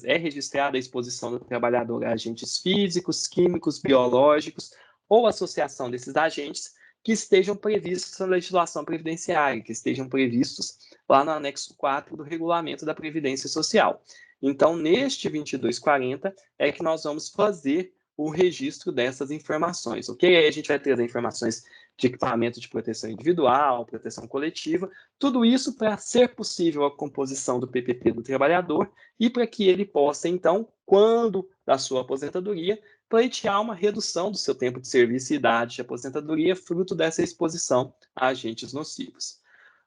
é registrada a exposição do trabalhador a agentes físicos, químicos, biológicos ou associação desses agentes que estejam previstos na legislação previdenciária, que estejam previstos lá no anexo 4 do Regulamento da Previdência Social. Então, neste 2240 é que nós vamos fazer o registro dessas informações, ok? Aí a gente vai ter as informações de equipamento de proteção individual, proteção coletiva, tudo isso para ser possível a composição do PPP do trabalhador e para que ele possa, então, quando da sua aposentadoria, pleitear uma redução do seu tempo de serviço e idade de aposentadoria fruto dessa exposição a agentes nocivos.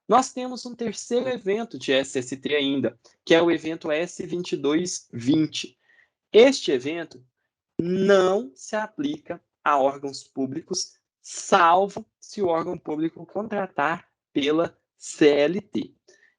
Nós temos um terceiro evento de SST ainda, que é o evento S2220. Este evento não se aplica a órgãos públicos, salvo se o órgão público contratar pela CLT.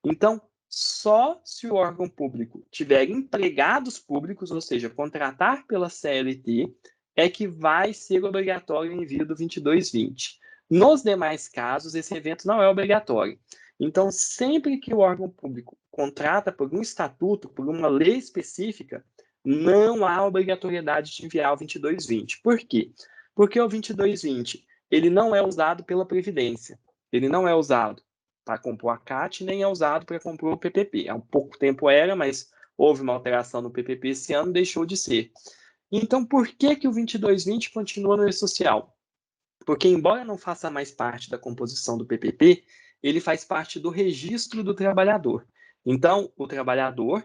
Então, só se o órgão público tiver empregados públicos, ou seja, contratar pela CLT, é que vai ser obrigatório o envio do 2220. Nos demais casos, esse evento não é obrigatório. Então, sempre que o órgão público contrata por um estatuto, por uma lei específica, não há obrigatoriedade de enviar o 2220. Por quê? Porque o 2220 ele não é usado pela Previdência. Ele não é usado para compor a CAT, nem é usado para compor o PPP. Há um pouco tempo era, mas houve uma alteração no PPP esse ano, deixou de ser. Então, por que o 2220 continua no e-social? Porque, embora não faça mais parte da composição do PPP, ele faz parte do registro do trabalhador. Então, o trabalhador,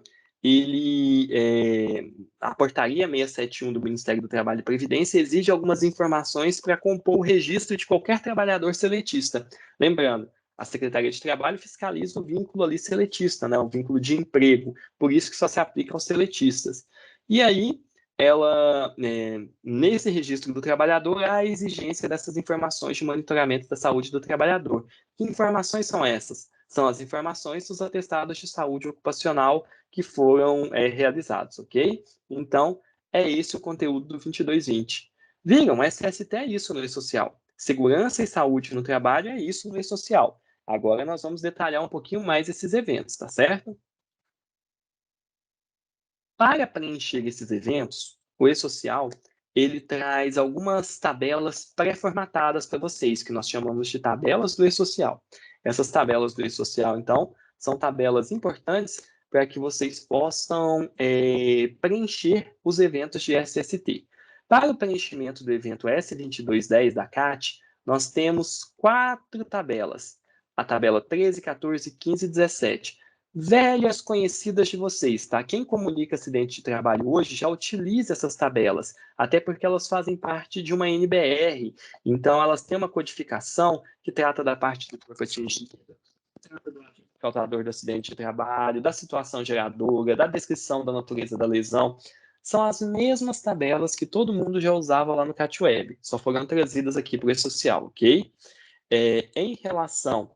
a portaria 671 do Ministério do Trabalho e Previdência exige algumas informações para compor o registro de qualquer trabalhador seletista. Lembrando, a Secretaria de Trabalho fiscaliza o vínculo ali seletista, né, o vínculo de emprego, por isso que só se aplica aos seletistas. E aí, nesse registro do trabalhador, há a exigência dessas informações de monitoramento da saúde do trabalhador. Que informações são essas? São as informações dos atestados de saúde ocupacional que foram realizados, ok? Então, é esse o conteúdo do 2220. Viram? SST é isso no e-social. Segurança e saúde no trabalho é isso no e-social. Agora nós vamos detalhar um pouquinho mais esses eventos, tá certo? Para preencher esses eventos, o e-social ele traz algumas tabelas pré-formatadas para vocês, que nós chamamos de tabelas do e-social. Essas tabelas do e-social, então, são tabelas importantes para que vocês possam preencher os eventos de SST. Para o preenchimento do evento S2210 da CAT, nós temos 4 tabelas. A tabela 13, 14, 15 e 17. Velhas conhecidas de vocês, tá? Quem comunica acidente de trabalho hoje já utiliza essas tabelas, até porque elas fazem parte de uma NBR, então elas têm uma codificação que trata da parte do corpo atingido, trata do causador do acidente de trabalho, da situação geradora, da descrição da natureza da lesão. São as mesmas tabelas que todo mundo já usava lá no CAT-Web, só foram trazidas aqui para o e-social, ok? Em relação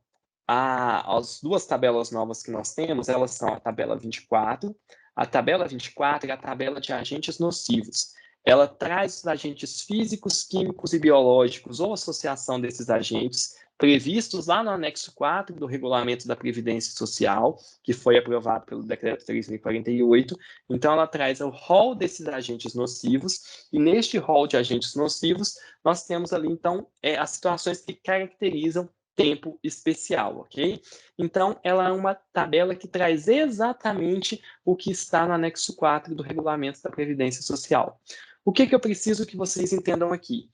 as 2 tabelas novas que nós temos, elas são a tabela 24. A tabela 24 é a tabela de agentes nocivos. Ela traz os agentes físicos, químicos e biológicos ou associação desses agentes previstos lá no anexo 4 do Regulamento da Previdência Social, que foi aprovado pelo Decreto 3.048. Então, ela traz o rol desses agentes nocivos, e neste rol de agentes nocivos, nós temos ali, então, as situações que caracterizam tempo especial, ok? Então, ela é uma tabela que traz exatamente o que está no anexo 4 do Regulamento da Previdência Social. O que eu preciso que vocês entendam aqui?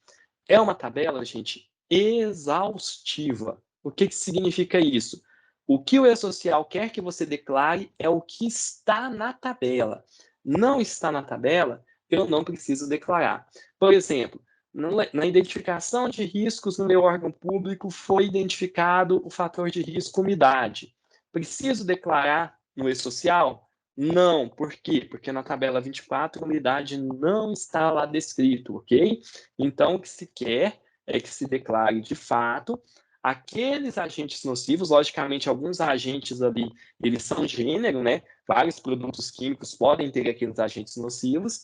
É uma tabela, gente, exaustiva. O que significa isso? O que o e-social quer que você declare é o que está na tabela. não está na tabela, eu não preciso declarar. Por exemplo, na identificação de riscos no meu órgão público foi identificado o fator de risco umidade. Preciso declarar no e-social? Não. Por quê? Porque na tabela 24 a umidade não está lá descrito, ok? Então, o que se quer é que se declare de fato aqueles agentes nocivos. Logicamente, alguns agentes ali, eles são gênero, né? Vários produtos químicos podem ter aqueles agentes nocivos.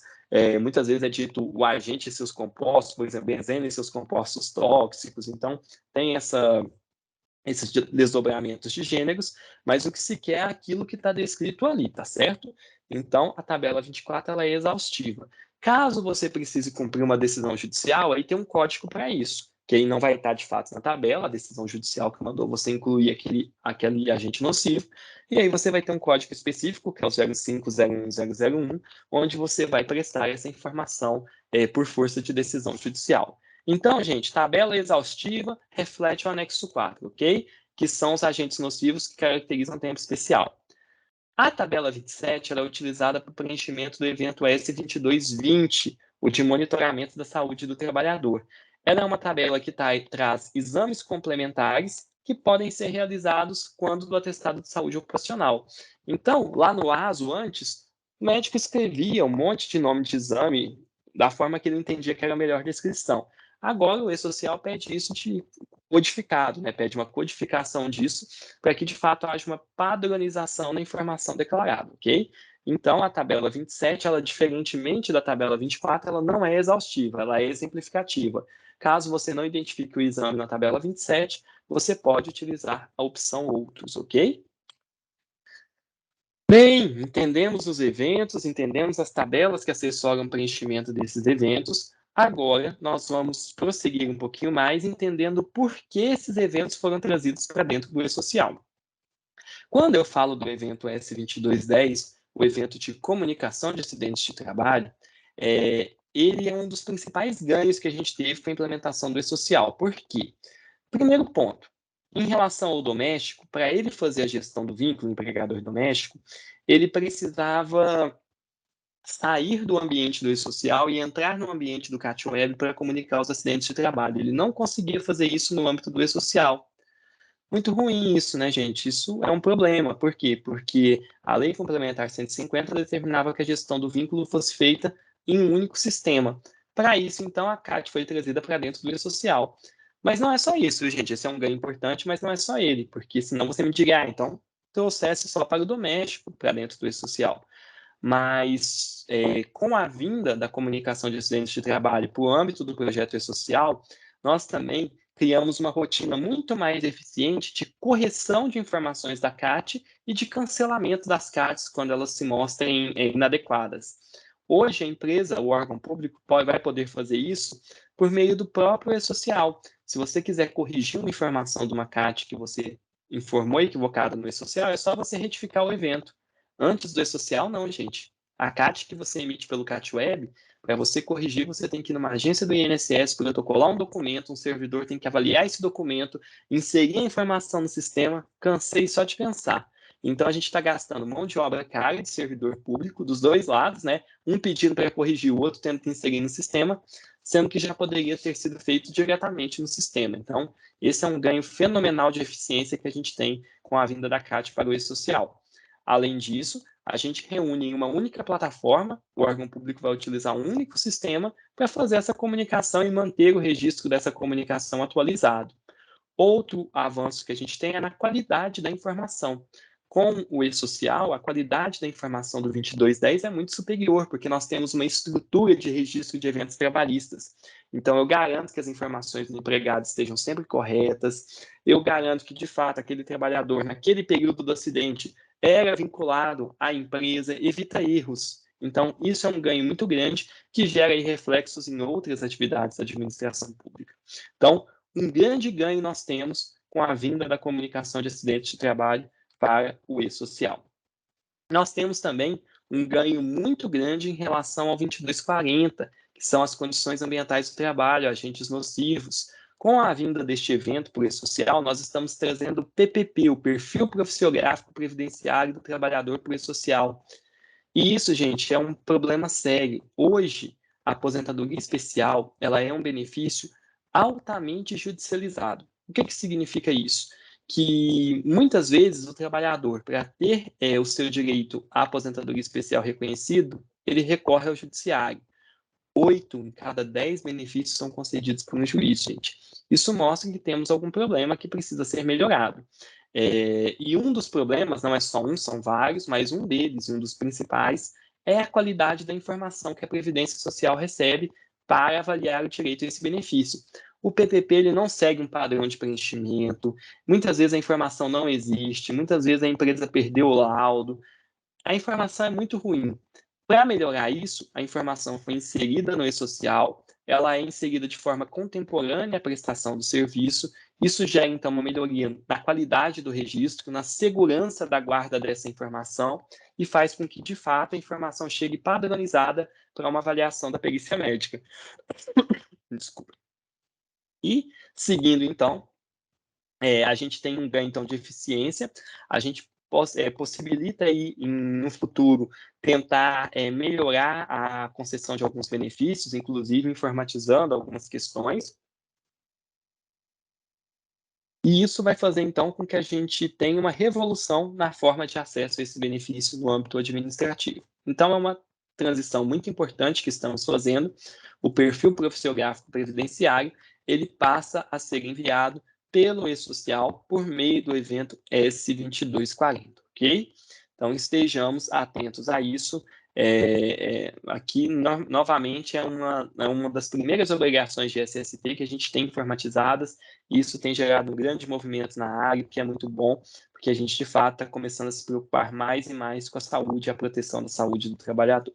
Muitas vezes é dito o agente e seus compostos, por exemplo, benzeno e seus compostos tóxicos. Então, tem esses desdobramentos de gêneros, mas o que se quer é aquilo que está descrito ali, tá certo? Então, a tabela 24 ela é exaustiva. Caso você precise cumprir uma decisão judicial, aí tem um código para isso, que aí não vai estar de fato na tabela, a decisão judicial que mandou você incluir aquele agente nocivo, e aí você vai ter um código específico, que é o 0501001, onde você vai prestar essa informação por força de decisão judicial. Então, gente, tabela exaustiva reflete o anexo 4, ok? Que são os agentes nocivos que caracterizam tempo especial. A tabela 27 ela é utilizada para o preenchimento do evento S2220, o de monitoramento da saúde do trabalhador. Ela é uma tabela que traz exames complementares que podem ser realizados quando do atestado de saúde ocupacional. Então, lá no ASO, antes, o médico escrevia um monte de nome de exame da forma que ele entendia que era a melhor descrição. Agora, o e-social pede isso de codificado, né? Pede uma codificação disso para que, de fato, haja uma padronização na informação declarada, ok? Então, a tabela 27, ela, diferentemente da tabela 24, ela não é exaustiva, ela é exemplificativa. Caso você não identifique o exame na tabela 27, você pode utilizar a opção outros, ok? Bem, entendemos os eventos, entendemos as tabelas que assessoram o preenchimento desses eventos. Agora, nós vamos prosseguir um pouquinho mais, entendendo por que esses eventos foram trazidos para dentro do e-social. Quando eu falo do evento S2210, o evento de comunicação de acidentes de trabalho, ele é um dos principais ganhos que a gente teve com a implementação do e-social. Por quê? Primeiro ponto, em relação ao doméstico, para ele fazer a gestão do vínculo empregador doméstico, ele precisava sair do ambiente do e-social e entrar no ambiente do CAT Web para comunicar os acidentes de trabalho. Ele não conseguia fazer isso no âmbito do e-social. Muito ruim isso, né, gente? Isso é um problema. Por quê? Porque a Lei Complementar 150 determinava que a gestão do vínculo fosse feita em um único sistema. Para isso, então, a CAT foi trazida para dentro do e-social. Mas não é só isso, gente. Esse é um ganho importante, mas não é só ele, porque senão você me diria, então trouxesse só para o doméstico, para dentro do e-social. Mas com a vinda da comunicação de acidentes de trabalho para o âmbito do projeto e-social, nós também criamos uma rotina muito mais eficiente de correção de informações da CAT e de cancelamento das CATs quando elas se mostrem inadequadas. Hoje, a empresa, o órgão público, vai poder fazer isso por meio do próprio e-social. Se você quiser corrigir uma informação de uma CAT que você informou equivocada no e-social, é só você retificar o evento. Antes do e-social, não, gente. A CAT que você emite pelo CAT Web, para você corrigir, você tem que ir numa agência do INSS, protocolar um documento, um servidor tem que avaliar esse documento, inserir a informação no sistema. Cansei só de pensar. Então, a gente está gastando mão de obra cara de servidor público, dos dois lados, né? Um pedindo para corrigir o outro, tendo que inserir no sistema, sendo que já poderia ter sido feito diretamente no sistema. Então, esse é um ganho fenomenal de eficiência que a gente tem com a vinda da CAT para o e-social. Além disso, a gente reúne em uma única plataforma, o órgão público vai utilizar um único sistema para fazer essa comunicação e manter o registro dessa comunicação atualizado. Outro avanço que a gente tem é na qualidade da informação. Com o e-social, a qualidade da informação do 2210 é muito superior, porque nós temos uma estrutura de registro de eventos trabalhistas. Então, eu garanto que as informações do empregado estejam sempre corretas, eu garanto que, de fato, aquele trabalhador, naquele período do acidente, era vinculado à empresa, evita erros. Então, isso é um ganho muito grande que gera aí reflexos em outras atividades da administração pública. Então, um grande ganho nós temos com a vinda da comunicação de acidentes de trabalho para o e-social. Nós temos também um ganho muito grande em relação ao 2240, que são as condições ambientais do trabalho, agentes nocivos. Com a vinda deste evento para o e-social, nós estamos trazendo o PPP, o Perfil Profissiográfico Previdenciário do Trabalhador para o e-social. E isso, gente, é um problema sério. Hoje, a aposentadoria especial, ela é um benefício altamente judicializado. O que significa isso? Que muitas vezes o trabalhador, para ter o seu direito à aposentadoria especial reconhecido, ele recorre ao judiciário. 8 em cada 10 benefícios são concedidos por um juiz, gente. Isso mostra que temos algum problema que precisa ser melhorado. E um dos problemas, não é só um, são vários, mas um deles, um dos principais, é a qualidade da informação que a Previdência Social recebe para avaliar o direito a esse benefício. O PPP ele não segue um padrão de preenchimento, muitas vezes a informação não existe, muitas vezes a empresa perdeu o laudo, a informação é muito ruim. Para melhorar isso, a informação foi inserida no e-social, ela é inserida de forma contemporânea à prestação do serviço. Isso gera, então, uma melhoria na qualidade do registro, na segurança da guarda dessa informação e faz com que, de fato, a informação chegue padronizada para uma avaliação da perícia médica. Desculpa. E, seguindo, então, a gente tem um ganho, então, de eficiência, a gente possibilita aí, no futuro, tentar melhorar a concessão de alguns benefícios, inclusive informatizando algumas questões. E isso vai fazer, então, com que a gente tenha uma revolução na forma de acesso a esse benefício no âmbito administrativo. Então, é uma transição muito importante que estamos fazendo. O perfil profissiográfico previdenciário, ele passa a ser enviado pelo e-social por meio do evento S2240, ok? Então, estejamos atentos a isso. Aqui, novamente, é uma das primeiras obrigações de SST que a gente tem informatizadas, e isso tem gerado um grande movimento na área, que é muito bom, porque a gente, de fato, está começando a se preocupar mais e mais com a saúde e a proteção da saúde do trabalhador.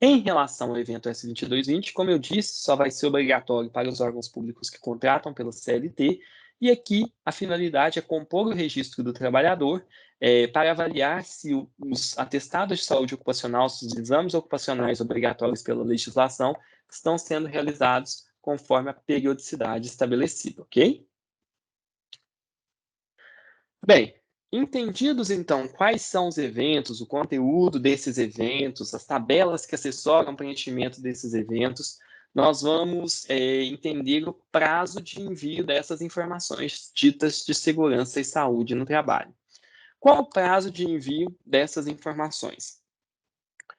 Em relação ao evento S2220, como eu disse, só vai ser obrigatório para os órgãos públicos que contratam pelo CLT, e aqui a finalidade é compor o registro do trabalhador para avaliar se os atestados de saúde ocupacional, se os exames ocupacionais obrigatórios pela legislação estão sendo realizados conforme a periodicidade estabelecida, ok? Bem, entendidos então quais são os eventos, o conteúdo desses eventos, as tabelas que assessoram o preenchimento desses eventos, nós vamos entender o prazo de envio dessas informações ditas de segurança e saúde no trabalho. Qual o prazo de envio dessas informações?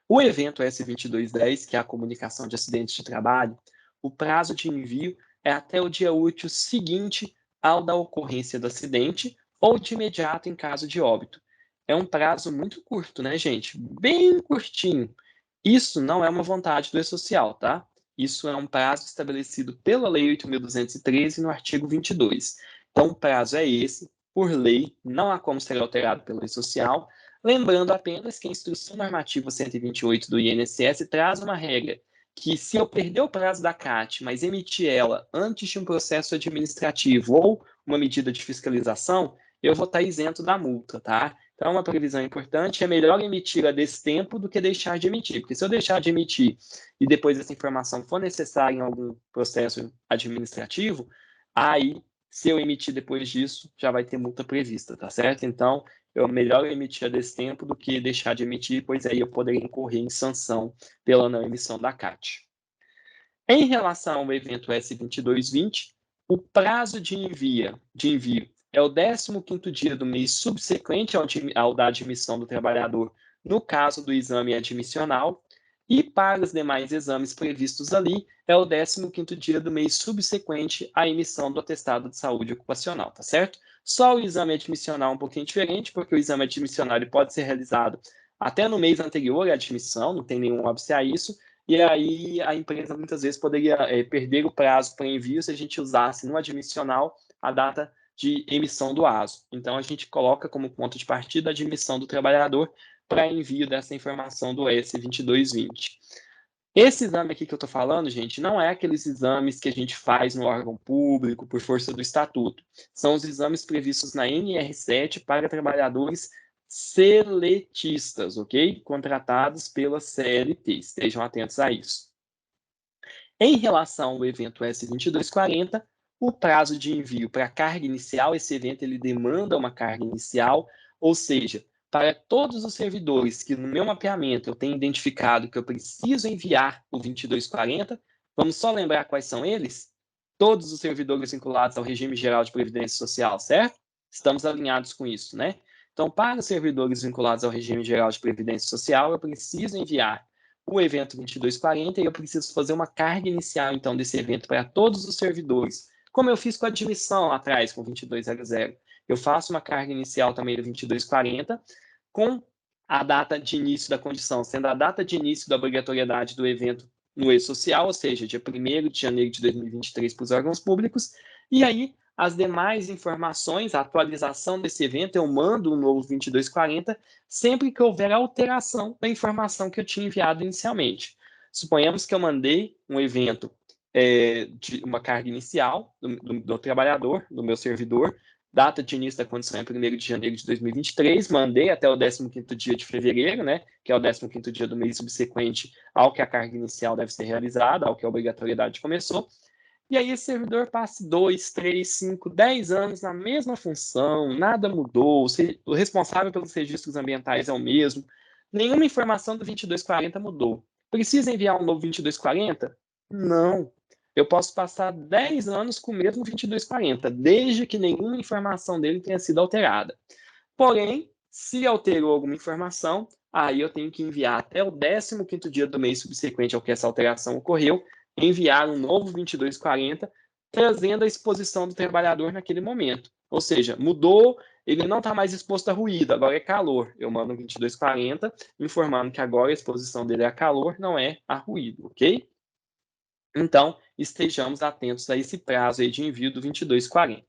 O evento S2210, que é a comunicação de acidentes de trabalho, o prazo de envio é até o dia útil seguinte ao da ocorrência do acidente ou de imediato em caso de óbito. É um prazo muito curto, né, gente? Bem curtinho. Isso não é uma vontade do E-Social, tá? Isso é um prazo estabelecido pela Lei 8.213 no artigo 22. Então, o prazo é esse, por lei, não há como ser alterado pelo E-Social. Lembrando apenas que a Instrução Normativa 128 do INSS traz uma regra que, se eu perder o prazo da CAT, mas emitir ela antes de um processo administrativo ou uma medida de fiscalização, eu vou estar isento da multa, tá? Então, uma previsão importante é melhor emitir a destempo do que deixar de emitir, porque se eu deixar de emitir e depois essa informação for necessária em algum processo administrativo, aí, se eu emitir depois disso, já vai ter multa prevista, tá certo? Então, é melhor emitir a destempo do que deixar de emitir, pois aí eu poderia incorrer em sanção pela não emissão da CAT. Em relação ao evento S2220, o prazo de envio é o 15º dia do mês subsequente ao da admissão do trabalhador, no caso do exame admissional, e para os demais exames previstos ali, é o 15º dia do mês subsequente à emissão do atestado de saúde ocupacional, tá certo? Só o exame admissional é um pouquinho diferente, porque o exame admissional ele pode ser realizado até no mês anterior à admissão, não tem nenhum óbice a isso, e aí a empresa muitas vezes poderia perder o prazo para envio se a gente usasse no admissional a data de emissão do ASO. Então, a gente coloca como ponto de partida a admissão do trabalhador para envio dessa informação do S2220. Esse exame aqui que eu estou falando, gente, não é aqueles exames que a gente faz no órgão público por força do estatuto. São os exames previstos na NR7 para trabalhadores seletistas, ok? Contratados pela CLT. Estejam atentos a isso. Em relação ao evento S2240, o prazo de envio para a carga inicial, esse evento ele demanda uma carga inicial, ou seja, para todos os servidores que no meu mapeamento eu tenho identificado que eu preciso enviar o 2240, vamos só lembrar quais são eles? Todos os servidores vinculados ao regime geral de previdência social, certo? Estamos alinhados com isso, né? Então, para os servidores vinculados ao regime geral de previdência social, eu preciso enviar o evento 2240 e eu preciso fazer uma carga inicial, então, desse evento para todos os servidores, como eu fiz com a admissão lá atrás, com o 2200. Eu faço uma carga inicial também do 2240, com a data de início da condição, sendo a data de início da obrigatoriedade do evento no e-social, ou seja, dia 1º de janeiro de 2023 para os órgãos públicos, e aí as demais informações, a atualização desse evento, eu mando um novo 2240 sempre que houver alteração da informação que eu tinha enviado inicialmente. Suponhamos que eu mandei um evento de uma carga inicial do trabalhador, do meu servidor, data de início da condição é 1º de janeiro de 2023, mandei até o 15º dia de fevereiro, né, que é o 15º dia do mês subsequente ao que a carga inicial deve ser realizada, ao que a obrigatoriedade começou, e aí esse servidor passa 2, 3, 5, 10 anos na mesma função, nada mudou, o responsável pelos registros ambientais é o mesmo, nenhuma informação do 2240 mudou. Precisa enviar um novo 2240? Não. Eu posso passar 10 anos com o mesmo 2240, desde que nenhuma informação dele tenha sido alterada. Porém, se alterou alguma informação, aí eu tenho que enviar até o 15º dia do mês subsequente ao que essa alteração ocorreu, enviar um novo 2240, trazendo a exposição do trabalhador naquele momento. Ou seja, mudou, ele não está mais exposto a ruído, agora é calor. Eu mando um 2240, informando que agora a exposição dele é a calor, não é a ruído, ok? Então, estejamos atentos a esse prazo aí de envio do 2240.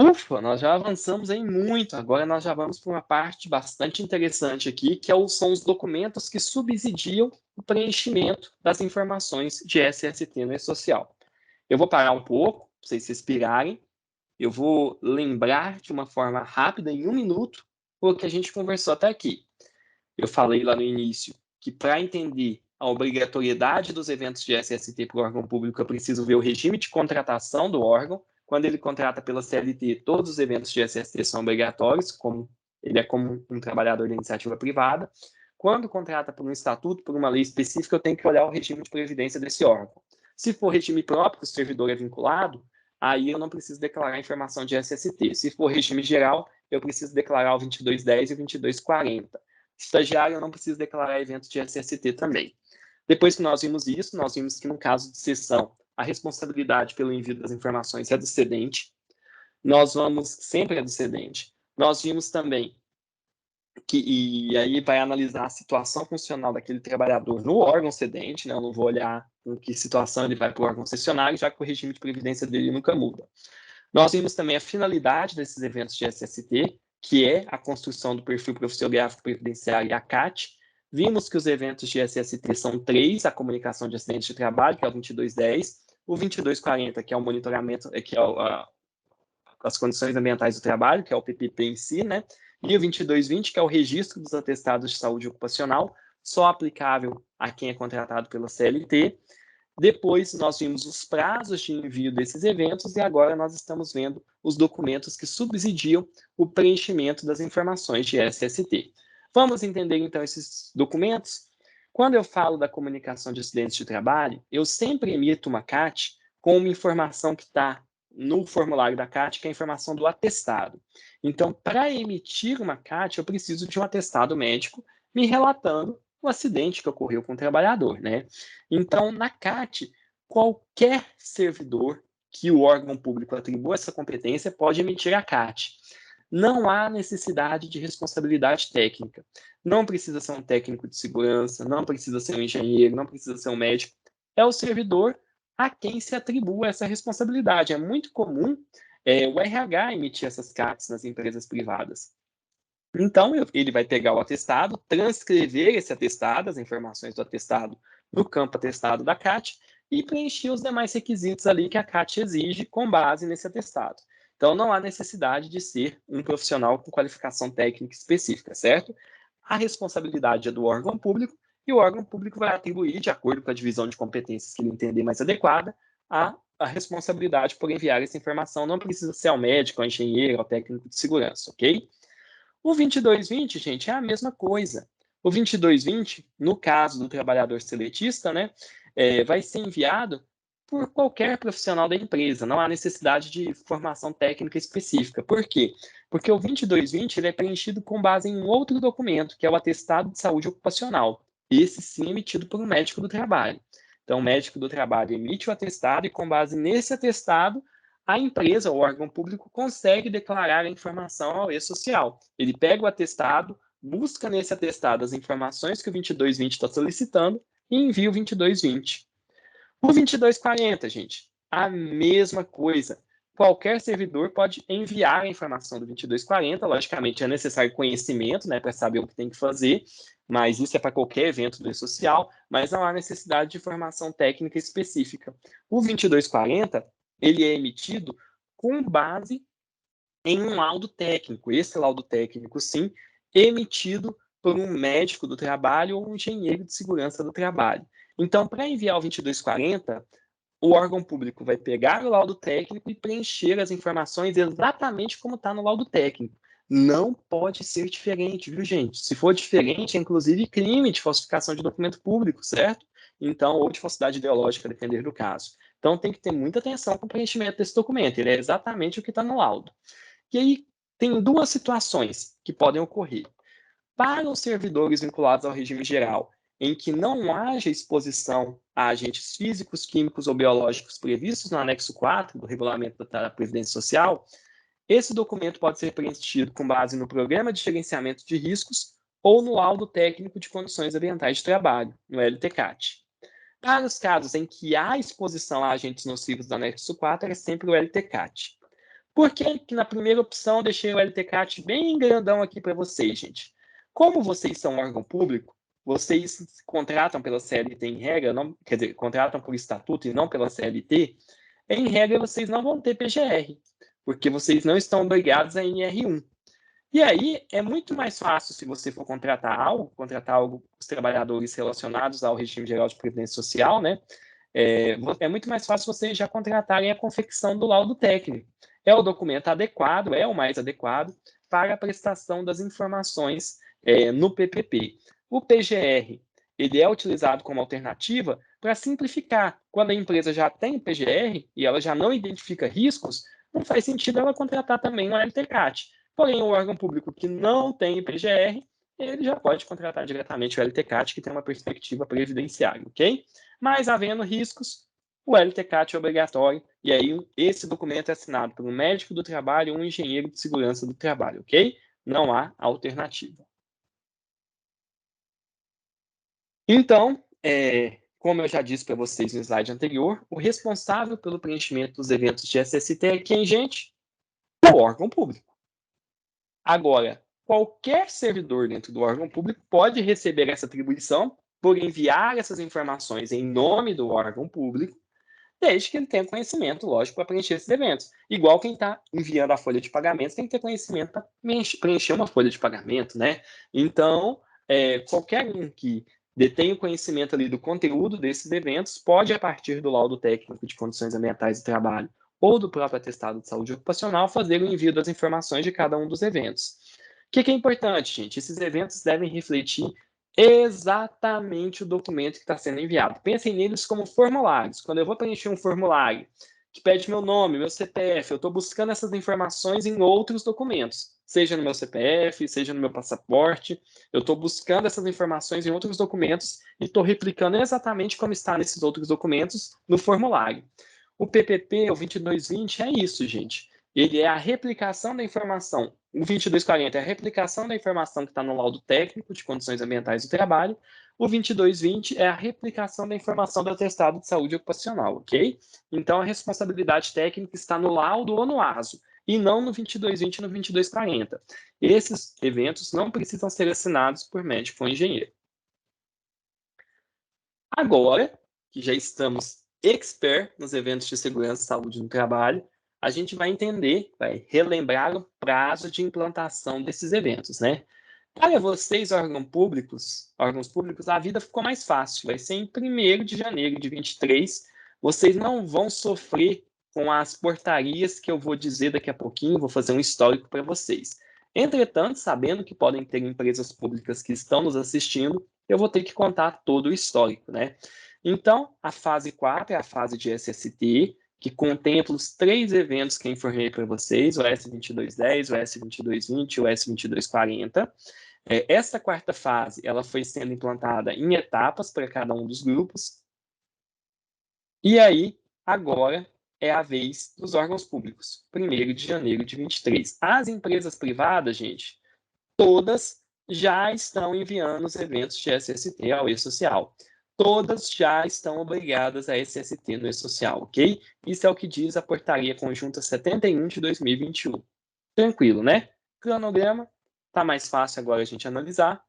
Ufa, nós já avançamos em muito. Agora nós já vamos para uma parte bastante interessante aqui, que são os documentos que subsidiam o preenchimento das informações de SST no e-social. Eu vou parar um pouco, para vocês se inspirarem. Eu vou lembrar de uma forma rápida, em 1 minuto, o que a gente conversou até aqui. Eu falei lá no início que para entender a obrigatoriedade dos eventos de SST para o órgão público, eu preciso ver o regime de contratação do órgão. Quando ele contrata pela CLT, todos os eventos de SST são obrigatórios, como ele é como um trabalhador de iniciativa privada. Quando contrata por um estatuto, por uma lei específica, eu tenho que olhar o regime de previdência desse órgão. Se for regime próprio, o servidor é vinculado, aí eu não preciso declarar informação de SST. Se for regime geral, eu preciso declarar o 2210 e o 2240. Estagiário, eu não preciso declarar eventos de SST também. Depois que nós vimos isso, nós vimos que no caso de cessão, a responsabilidade pelo envio das informações é do cedente. Nós vamos sempre é do cedente. Nós vimos também que, e aí vai analisar a situação funcional daquele trabalhador no órgão cedente, né? Eu não vou olhar em que situação ele vai para o órgão cessionário, já que o regime de previdência dele nunca muda. Nós vimos também a finalidade desses eventos de SST, que é a construção do perfil profissiográfico previdenciário e a CAT. Vimos que os eventos de SST são 3, a comunicação de acidentes de trabalho, que é o 2210, o 2240, que é o monitoramento, que é as condições ambientais do trabalho, que é o PPP em si, né? E o 2220, que é o registro dos atestados de saúde ocupacional, só aplicável a quem é contratado pela CLT. Depois, nós vimos os prazos de envio desses eventos e agora nós estamos vendo os documentos que subsidiam o preenchimento das informações de SST. Vamos entender, então, esses documentos? Quando eu falo da comunicação de acidentes de trabalho, eu sempre emito uma CAT com uma informação que está no formulário da CAT, que é a informação do atestado. Então, para emitir uma CAT, eu preciso de um atestado médico me relatando o acidente que ocorreu com o trabalhador, né? Então, na CAT, qualquer servidor que o órgão público atribua essa competência pode emitir a CAT. Não há necessidade de responsabilidade técnica. Não precisa ser um técnico de segurança, não precisa ser um engenheiro, não precisa ser um médico. É o servidor a quem se atribua essa responsabilidade. É muito comum o RH emitir essas CATs nas empresas privadas. Então, ele vai pegar o atestado, transcrever esse atestado, as informações do atestado no campo atestado da CAT e preencher os demais requisitos ali que a CAT exige com base nesse atestado. Então, não há necessidade de ser um profissional com qualificação técnica específica, certo? A responsabilidade é do órgão público e o órgão público vai atribuir, de acordo com a divisão de competências que ele entender mais adequada, a a responsabilidade por enviar essa informação. Não precisa ser ao médico, ao engenheiro, ao técnico de segurança, ok? O 2220, gente, é a mesma coisa. O 2220, no caso do trabalhador seletista, né, vai ser enviado por qualquer profissional da empresa. Não há necessidade de formação técnica específica. Por quê? Porque o 2220 ele é preenchido com base em um outro documento, que é o atestado de saúde ocupacional. Esse sim é emitido por um médico do trabalho. Então, o médico do trabalho emite o atestado e, com base nesse atestado, a empresa, o órgão público, consegue declarar a informação ao e-social. Ele pega o atestado, busca nesse atestado as informações que o 2220 está solicitando e envia o 2220. O 2240, gente, a mesma coisa. Qualquer servidor pode enviar a informação do 2240, logicamente é necessário conhecimento, né, para saber o que tem que fazer, mas isso é para qualquer evento do e-social, mas não há necessidade de formação técnica específica. O 2240, ele é emitido com base em um laudo técnico. Esse laudo técnico, sim, emitido por um médico do trabalho ou um engenheiro de segurança do trabalho. Então, para enviar o 2240, o órgão público vai pegar o laudo técnico e preencher as informações exatamente como está no laudo técnico. Não pode ser diferente, viu, gente? Se for diferente, é inclusive crime de falsificação de documento público, certo? Então, ou de falsidade ideológica, depender do caso. Então, tem que ter muita atenção com o preenchimento desse documento. Ele é exatamente o que está no laudo. E aí, tem duas situações que podem ocorrer. Para os servidores vinculados ao regime geral, em que não haja exposição a agentes físicos, químicos ou biológicos previstos no anexo 4 do Regulamento da Previdência Social, esse documento pode ser preenchido com base no Programa de Gerenciamento de Riscos ou no Laudo Técnico de Condições Ambientais de Trabalho, no LTCAT. Para os casos em que há exposição a agentes nocivos do anexo 4, é sempre o LTCAT. Por que na primeira opção eu deixei o LTCAT bem grandão aqui para vocês, gente? Como vocês são um órgão público, vocês contratam pela CLT em regra, não, quer dizer, contratam por estatuto e não pela CLT, em regra vocês não vão ter PGR, porque vocês não estão obrigados a NR1. E aí é muito mais fácil, se você for contratar algo, os trabalhadores relacionados ao regime geral de previdência social, né? É muito mais fácil vocês já contratarem a confecção do laudo técnico. É o documento adequado, é o mais adequado para a prestação das informações no PPP. O PGR, ele é utilizado como alternativa para simplificar. Quando a empresa já tem PGR e ela já não identifica riscos, não faz sentido ela contratar também um LTCAT. Porém, o órgão público que não tem PGR, ele já pode contratar diretamente o LTCAT, que tem uma perspectiva previdenciária, ok? Mas, havendo riscos, o LTCAT é obrigatório, e aí esse documento é assinado por um médico do trabalho ou um engenheiro de segurança do trabalho, ok? Não há alternativa. Então, como eu já disse para vocês no slide anterior, o responsável pelo preenchimento dos eventos de SST é quem, gente? O órgão público. Agora, qualquer servidor dentro do órgão público pode receber essa atribuição por enviar essas informações em nome do órgão público, desde que ele tenha conhecimento, lógico, para preencher esses eventos. Igual quem está enviando a folha de pagamento tem que ter conhecimento para preencher uma folha de pagamento, né? Então, qualquer um que detém o conhecimento ali do conteúdo desses eventos pode, a partir do laudo técnico de condições ambientais de trabalho ou do próprio atestado de saúde ocupacional, fazer o envio das informações de cada um dos eventos. O que é importante, gente? Esses eventos devem refletir exatamente o documento que está sendo enviado. Pensem neles como formulários. Quando eu vou preencher um formulário que pede meu nome, meu CPF, eu estou buscando essas informações em outros documentos, seja no meu CPF, seja no meu passaporte, eu estou buscando essas informações em outros documentos e estou replicando exatamente como está nesses outros documentos no formulário. O PPP, o 2220, é isso, gente. Ele é a replicação da informação. O 2240 é a replicação da informação que está no laudo técnico de condições ambientais do trabalho. O 2220 é a replicação da informação do atestado de saúde ocupacional, ok? Então, a responsabilidade técnica está no laudo ou no ASO, e não no 2220 e no 2240. Esses eventos não precisam ser assinados por médico ou engenheiro. Agora, que já estamos expert nos eventos de segurança e saúde no trabalho, a gente vai entender, vai relembrar o prazo de implantação desses eventos, né? Para vocês, órgãos públicos, a vida ficou mais fácil. Vai ser em 1º de janeiro de 23, vocês não vão sofrer com as portarias que eu vou dizer daqui a pouquinho, vou fazer um histórico para vocês. Entretanto, sabendo que podem ter empresas públicas que estão nos assistindo, eu vou ter que contar todo o histórico, né? Então, a fase 4 é a fase de SST, que contempla os 3 eventos que eu informei para vocês, o S2210, o S2220 e o S2240. Essa quarta fase, ela foi sendo implantada em etapas para cada um dos grupos. E aí, agora é a vez dos órgãos públicos, 1º de janeiro de 23. As empresas privadas, gente, todas já estão enviando os eventos de SST ao E-Social. Todas já estão obrigadas a SST no E-Social, ok? Isso é o que diz a Portaria Conjunta 71 de 2021. Tranquilo, né? Cronograma, tá mais fácil agora a gente analisar.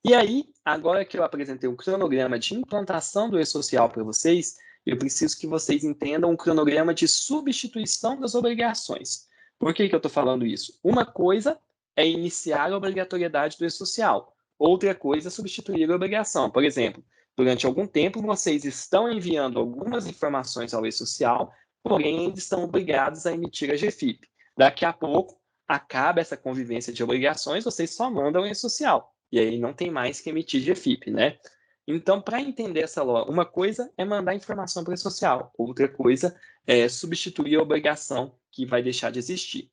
E aí, agora que eu apresentei um cronograma de implantação do E-Social para vocês, eu preciso que vocês entendam um cronograma de substituição das obrigações. Por que eu estou falando isso? Uma coisa é iniciar a obrigatoriedade do E-Social. Outra coisa é substituir a obrigação. Por exemplo, durante algum tempo vocês estão enviando algumas informações ao E-Social, porém ainda estão obrigados a emitir a GFIP. Daqui a pouco, acaba essa convivência de obrigações, vocês só mandam o E-Social. E aí não tem mais que emitir GFIP, né? Então, para entender essa lógica, uma coisa é mandar informação para o E-Social, outra coisa é substituir a obrigação que vai deixar de existir.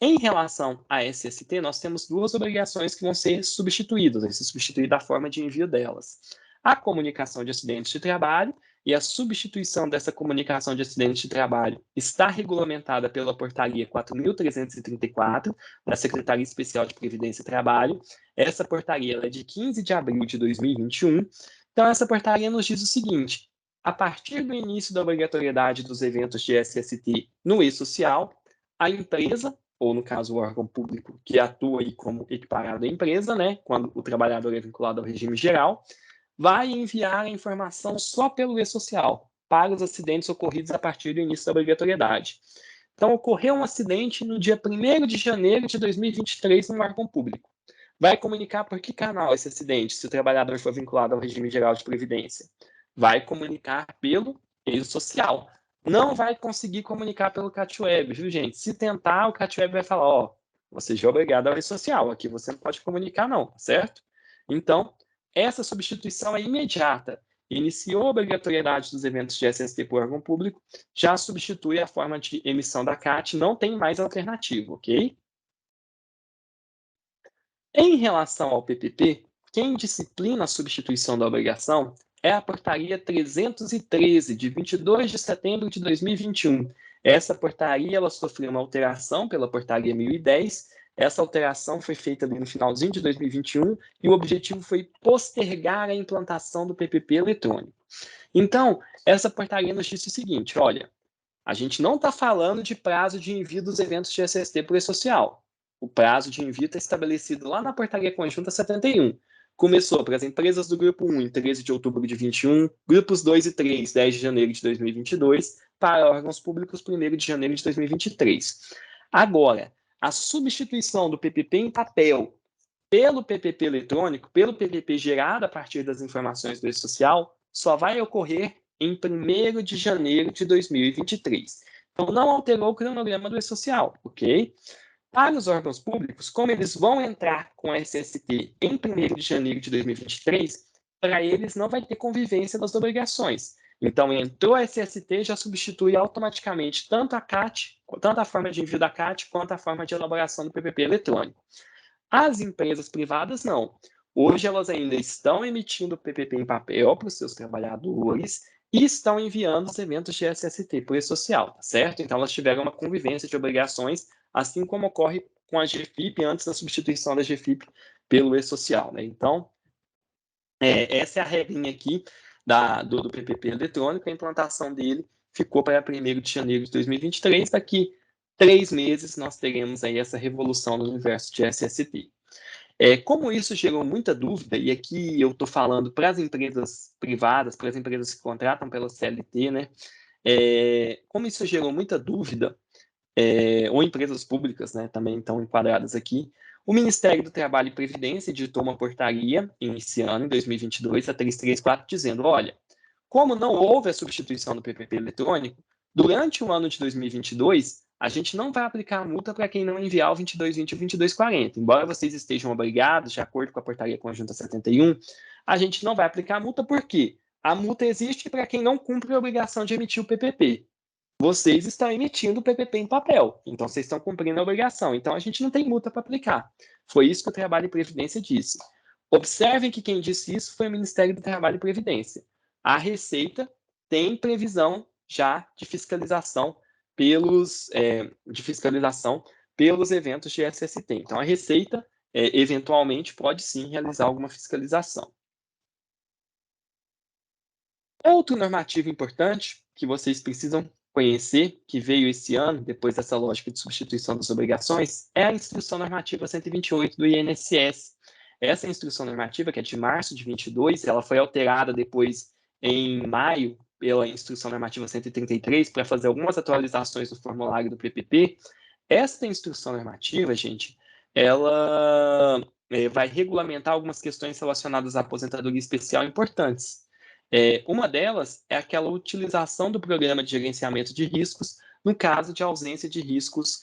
Em relação à SST, nós temos 2 obrigações que vão ser substituídas, vai ser substituída a forma de envio delas. A comunicação de acidentes de trabalho e a substituição dessa comunicação de acidentes de trabalho está regulamentada pela Portaria 4.334, da Secretaria Especial de Previdência e Trabalho. Essa portaria é de 15 de abril de 2021. Então, essa portaria nos diz o seguinte: a partir do início da obrigatoriedade dos eventos de SST no E-Social, a empresa, ou no caso o órgão público que atua aí como equiparado à empresa, né, quando o trabalhador é vinculado ao regime geral, vai enviar a informação só pelo E-Social para os acidentes ocorridos a partir do início da obrigatoriedade. Então, ocorreu um acidente no dia 1º de janeiro de 2023 no órgão público. Vai comunicar por que canal esse acidente, se o trabalhador for vinculado ao regime geral de previdência? Vai comunicar pelo E-Social. Não vai conseguir comunicar pelo CatWeb, viu, gente? Se tentar, o CatWeb vai falar, ó, você já é obrigado ao E-Social, aqui você não pode comunicar não, certo? Então, essa substituição é imediata. Iniciou a obrigatoriedade dos eventos de SST por órgão público, já substitui a forma de emissão da CAT, não tem mais alternativa, ok? Em relação ao PPP, quem disciplina a substituição da obrigação é a Portaria 313, de 22 de setembro de 2021. Essa portaria ela sofreu uma alteração pela Portaria 1010. Essa alteração foi feita ali no finalzinho de 2021 e o objetivo foi postergar a implantação do PPP eletrônico. Então, essa portaria nos disse o seguinte, olha, a gente não está falando de prazo de envio dos eventos de SST por E-Social. O prazo de envio está estabelecido lá na Portaria Conjunta 71. Começou para as empresas do Grupo 1 em 13 de outubro de 21, Grupos 2 e 3, 10 de janeiro de 2022, para órgãos públicos, 1º de janeiro de 2023. Agora, a substituição do PPP em papel pelo PPP eletrônico, pelo PPP gerado a partir das informações do E-Social, só vai ocorrer em 1º de janeiro de 2023. Então, não alterou o cronograma do E-Social, ok? Para os órgãos públicos, como eles vão entrar com a SST em 1º de janeiro de 2023, para eles não vai ter convivência das obrigações. Então, entrou a SST, já substitui automaticamente tanto a CAT, tanto a forma de envio da CAT, quanto a forma de elaboração do PPP eletrônico. As empresas privadas, não. Hoje, elas ainda estão emitindo PPP em papel para os seus trabalhadores e estão enviando os eventos de SST por E-Social, tá certo? Então, elas tiveram uma convivência de obrigações, assim como ocorre com a GFIP antes da substituição da GFIP pelo E-Social, né? Então, essa é a regrinha aqui do PPP eletrônico, a implantação dele ficou para 1º de janeiro de 2023, daqui 3 meses nós teremos aí essa revolução no universo de SST. Como isso gerou muita dúvida, e aqui eu estou falando para as empresas privadas, para as empresas que contratam pela CLT, né? Como isso gerou muita dúvida, ou empresas públicas, né, também estão enquadradas aqui, o Ministério do Trabalho e Previdência editou uma portaria, esse ano, em 2022, a 334, dizendo, olha, como não houve a substituição do PPP eletrônico, durante o ano de 2022, a gente não vai aplicar a multa para quem não enviar o 2220 e o 2240. Embora vocês estejam obrigados, de acordo com a Portaria Conjunta 71, a gente não vai aplicar a multa porque a multa existe para quem não cumpre a obrigação de emitir o PPP. Vocês estão emitindo o PPP em papel, então vocês estão cumprindo a obrigação. Então a gente não tem multa para aplicar. Foi isso que o Trabalho e Previdência disse. Observem que quem disse isso foi o Ministério do Trabalho e Previdência. A Receita tem previsão já de fiscalização pelos eventos de SST. Então, a Receita, eventualmente, pode sim realizar alguma fiscalização. Outro normativo importante que vocês precisam conhecer, que veio esse ano, depois dessa lógica de substituição das obrigações, é a Instrução Normativa 128 do INSS. Essa instrução normativa, que é de março de 22, ela foi alterada depois em maio pela Instrução Normativa 133 para fazer algumas atualizações no formulário do PPP. Esta instrução normativa, gente, ela vai regulamentar algumas questões relacionadas à aposentadoria especial importantes. Uma delas é aquela utilização do programa de gerenciamento de riscos no caso de ausência de riscos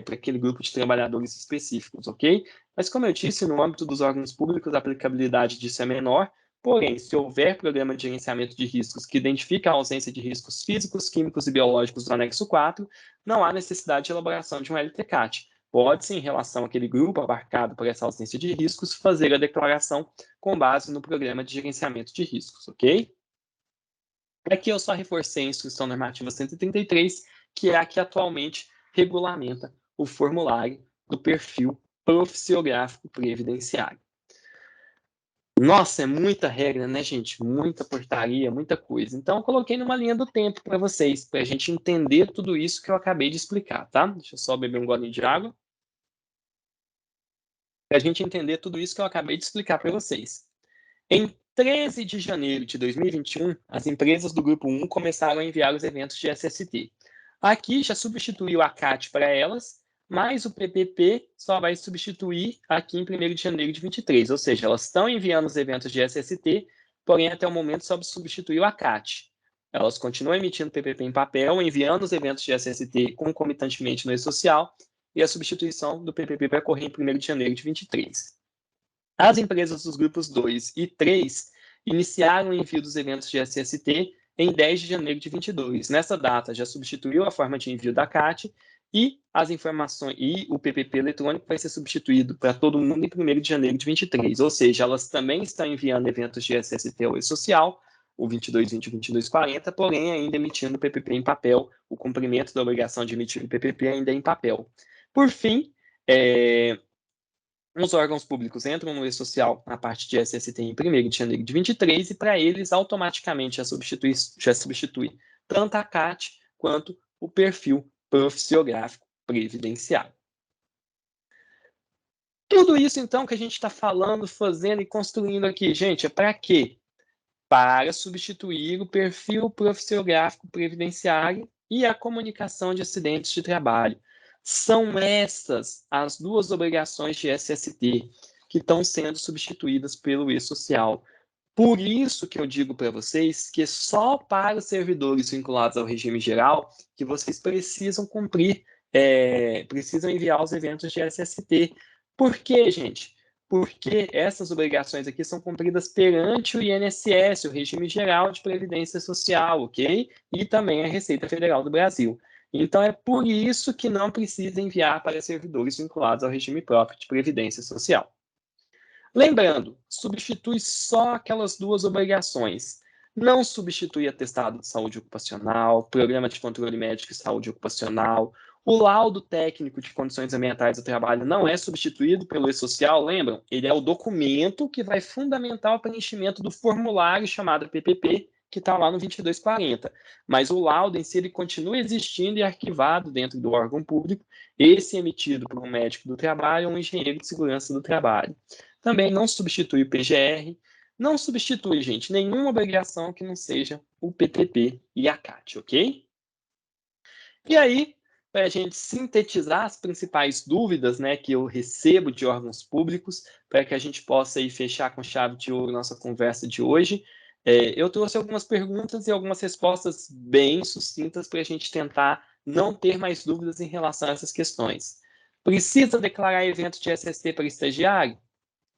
para aquele grupo de trabalhadores específicos, ok? Mas, como eu disse, no âmbito dos órgãos públicos, a aplicabilidade disso é menor, porém, se houver programa de gerenciamento de riscos que identifica a ausência de riscos físicos, químicos e biológicos do anexo 4, não há necessidade de elaboração de um LTCAT. Pode-se, em relação àquele grupo abarcado por essa ausência de riscos, fazer a declaração com base no programa de gerenciamento de riscos, ok? Aqui eu só reforcei a Instrução Normativa 133, que é a que atualmente regulamenta o formulário do perfil profissiográfico previdenciário. Nossa, é muita regra, né, gente? Muita portaria, muita coisa. Então, eu coloquei numa linha do tempo para vocês, para a gente entender tudo isso que eu acabei de explicar, tá? Deixa eu só beber um golinho de água. Para a gente entender tudo isso que eu acabei de explicar para vocês. Em 13 de janeiro de 2021, as empresas do Grupo 1 começaram a enviar os eventos de SST. Aqui já substituiu a CAT para elas, mas o PPP só vai substituir aqui em 1º de janeiro de 2023, ou seja, elas estão enviando os eventos de SST, porém até o momento só substituiu a CAT. Elas continuam emitindo PPP em papel, enviando os eventos de SST concomitantemente no e-social, e a substituição do PPP vai ocorrer em 1º de janeiro de 2023. As empresas dos grupos 2 e 3 iniciaram o envio dos eventos de SST em 10 de janeiro de 22. Nessa data, já substituiu a forma de envio da CAT e as informações e o PPP eletrônico vai ser substituído para todo mundo em 1º de janeiro de 23. Ou seja, elas também estão enviando eventos de SST ao e-social, o 2220 e o 2240, porém ainda emitindo o PPP em papel. O cumprimento da obrigação de emitir o PPP ainda é em papel. Por fim, os órgãos públicos entram no e-social na parte de SST em 1º de janeiro de 23 e para eles automaticamente já substitui tanto a CAT quanto o perfil profissiográfico previdenciário. Tudo isso, então, que a gente está falando, fazendo e construindo aqui, gente, é para quê? Para substituir o perfil profissiográfico previdenciário e a comunicação de acidentes de trabalho. São essas as duas obrigações de SST que estão sendo substituídas pelo e-social. Por isso que eu digo para vocês que só para os servidores vinculados ao regime geral que vocês precisam cumprir, precisam enviar os eventos de SST. Por quê, gente? Porque essas obrigações aqui são cumpridas perante o INSS, o Regime Geral de Previdência Social, ok? E também a Receita Federal do Brasil. Então, é por isso que não precisa enviar para servidores vinculados ao regime próprio de Previdência Social. Lembrando, substitui só aquelas duas obrigações. Não substitui atestado de saúde ocupacional, programa de controle médico e saúde ocupacional. O laudo técnico de condições ambientais do trabalho não é substituído pelo e-social, lembram? Ele é o documento que vai fundamentar o preenchimento do formulário chamado PPP, que está lá no 2240. Mas o laudo em si ele continua existindo e arquivado dentro do órgão público, esse emitido por um médico do trabalho ou um engenheiro de segurança do trabalho. Também não substitui o PGR, não substitui, gente, nenhuma obrigação que não seja o PPP e a CAT, ok? E aí, para a gente sintetizar as principais dúvidas, né, que eu recebo de órgãos públicos, para que a gente possa aí fechar com chave de ouro nossa conversa de hoje, Eu trouxe algumas perguntas e algumas respostas bem sucintas para a gente tentar não ter mais dúvidas em relação a essas questões. Precisa declarar evento de SST para estagiário?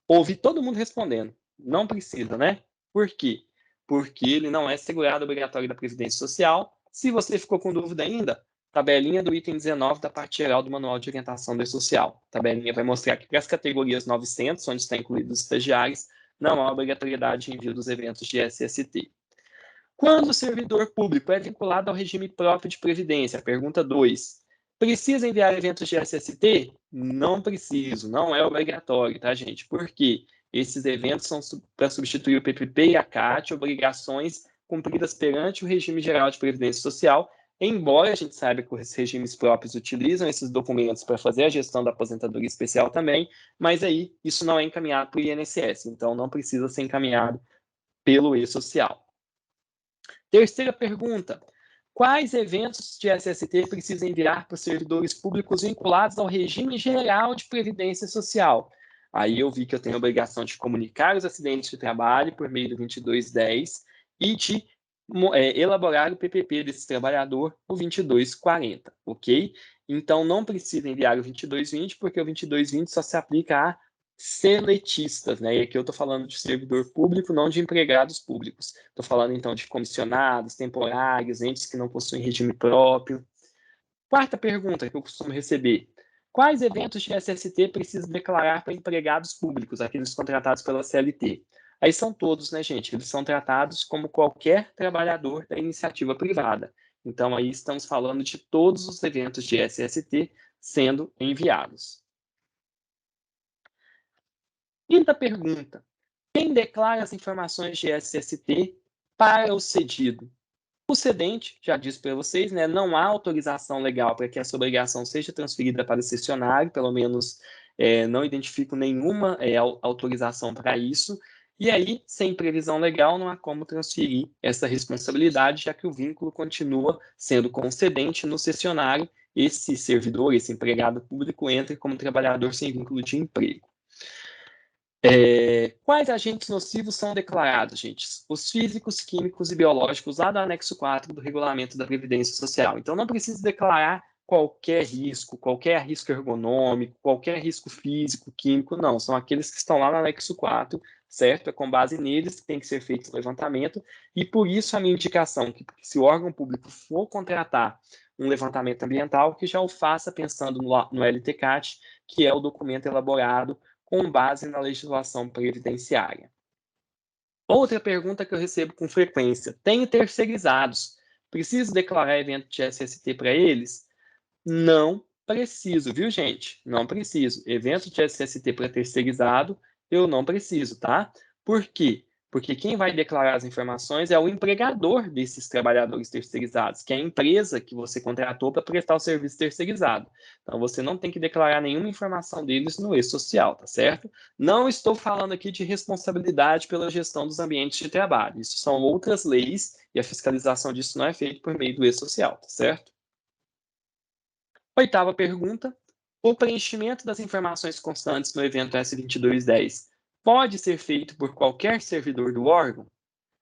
Ouvi todo mundo respondendo. Não precisa, né? Por quê? Porque ele não é segurado obrigatório da Previdência Social. Se você ficou com dúvida ainda, tabelinha do item 19 da parte geral do Manual de Orientação do E-Social. A tabelinha vai mostrar que para as categorias 900, onde está incluídos os estagiários, não há obrigatoriedade de envio dos eventos de SST. Quando o servidor público é vinculado ao regime próprio de previdência? Pergunta 2. Precisa enviar eventos de SST? Não preciso, não é obrigatório, tá, gente? Por quê? Esses eventos são para substituir o PPP e a CAT, obrigações cumpridas perante o regime geral de previdência social, embora a gente saiba que os regimes próprios utilizam esses documentos para fazer a gestão da aposentadoria especial também, mas aí isso não é encaminhado para o INSS, então não precisa ser encaminhado pelo E-Social. Terceira pergunta. Quais eventos de SST precisa enviar para os servidores públicos vinculados ao regime geral de previdência social? Aí eu vi que eu tenho a obrigação de comunicar os acidentes de trabalho por meio do 2210 e de elaborar o PPP desse trabalhador, o 2240, ok? Então, não precisa enviar o 2220, porque o 2220 só se aplica a seletistas, né? E aqui eu estou falando de servidor público, não de empregados públicos. Estou falando, então, de comissionados, temporários, entes que não possuem regime próprio. Quarta pergunta que eu costumo receber. Quais eventos de SST precisa declarar para empregados públicos, aqueles contratados pela CLT? Aí são todos, né, gente? Eles são tratados como qualquer trabalhador da iniciativa privada. Então, aí estamos falando de todos os eventos de SST sendo enviados. Quinta pergunta. Quem declara as informações de SST para o cedido? O cedente, já disse para vocês, né, não há autorização legal para que essa obrigação seja transferida para o cessionário, pelo menos não identifico nenhuma autorização para isso, e aí, sem previsão legal, não há como transferir essa responsabilidade, já que o vínculo continua sendo com o cedente no cessionário, esse servidor, esse empregado público entra como trabalhador sem vínculo de emprego. Quais agentes nocivos são declarados, gente? Os físicos, químicos e biológicos lá do anexo 4 do Regulamento da Previdência Social. Então, não precisa declarar qualquer risco ergonômico, qualquer risco físico, químico, não. São aqueles que estão lá no anexo 4, certo? É com base neles que tem que ser feito o levantamento, e por isso a minha indicação que se o órgão público for contratar um levantamento ambiental, que já o faça pensando no LTCAT, que é o documento elaborado com base na legislação previdenciária. Outra pergunta que eu recebo com frequência. Tenho terceirizados. Preciso declarar evento de SST para eles? Não preciso, viu, gente? Não preciso. Evento de SST para terceirizado, eu não preciso, tá? Por quê? Porque quem vai declarar as informações é o empregador desses trabalhadores terceirizados, que é a empresa que você contratou para prestar o serviço terceirizado. Então, você não tem que declarar nenhuma informação deles no E-Social, tá certo? Não estou falando aqui de responsabilidade pela gestão dos ambientes de trabalho. Isso são outras leis e a fiscalização disso não é feita por meio do E-Social, tá certo? Oitava pergunta. O preenchimento das informações constantes no evento S2210 pode ser feito por qualquer servidor do órgão?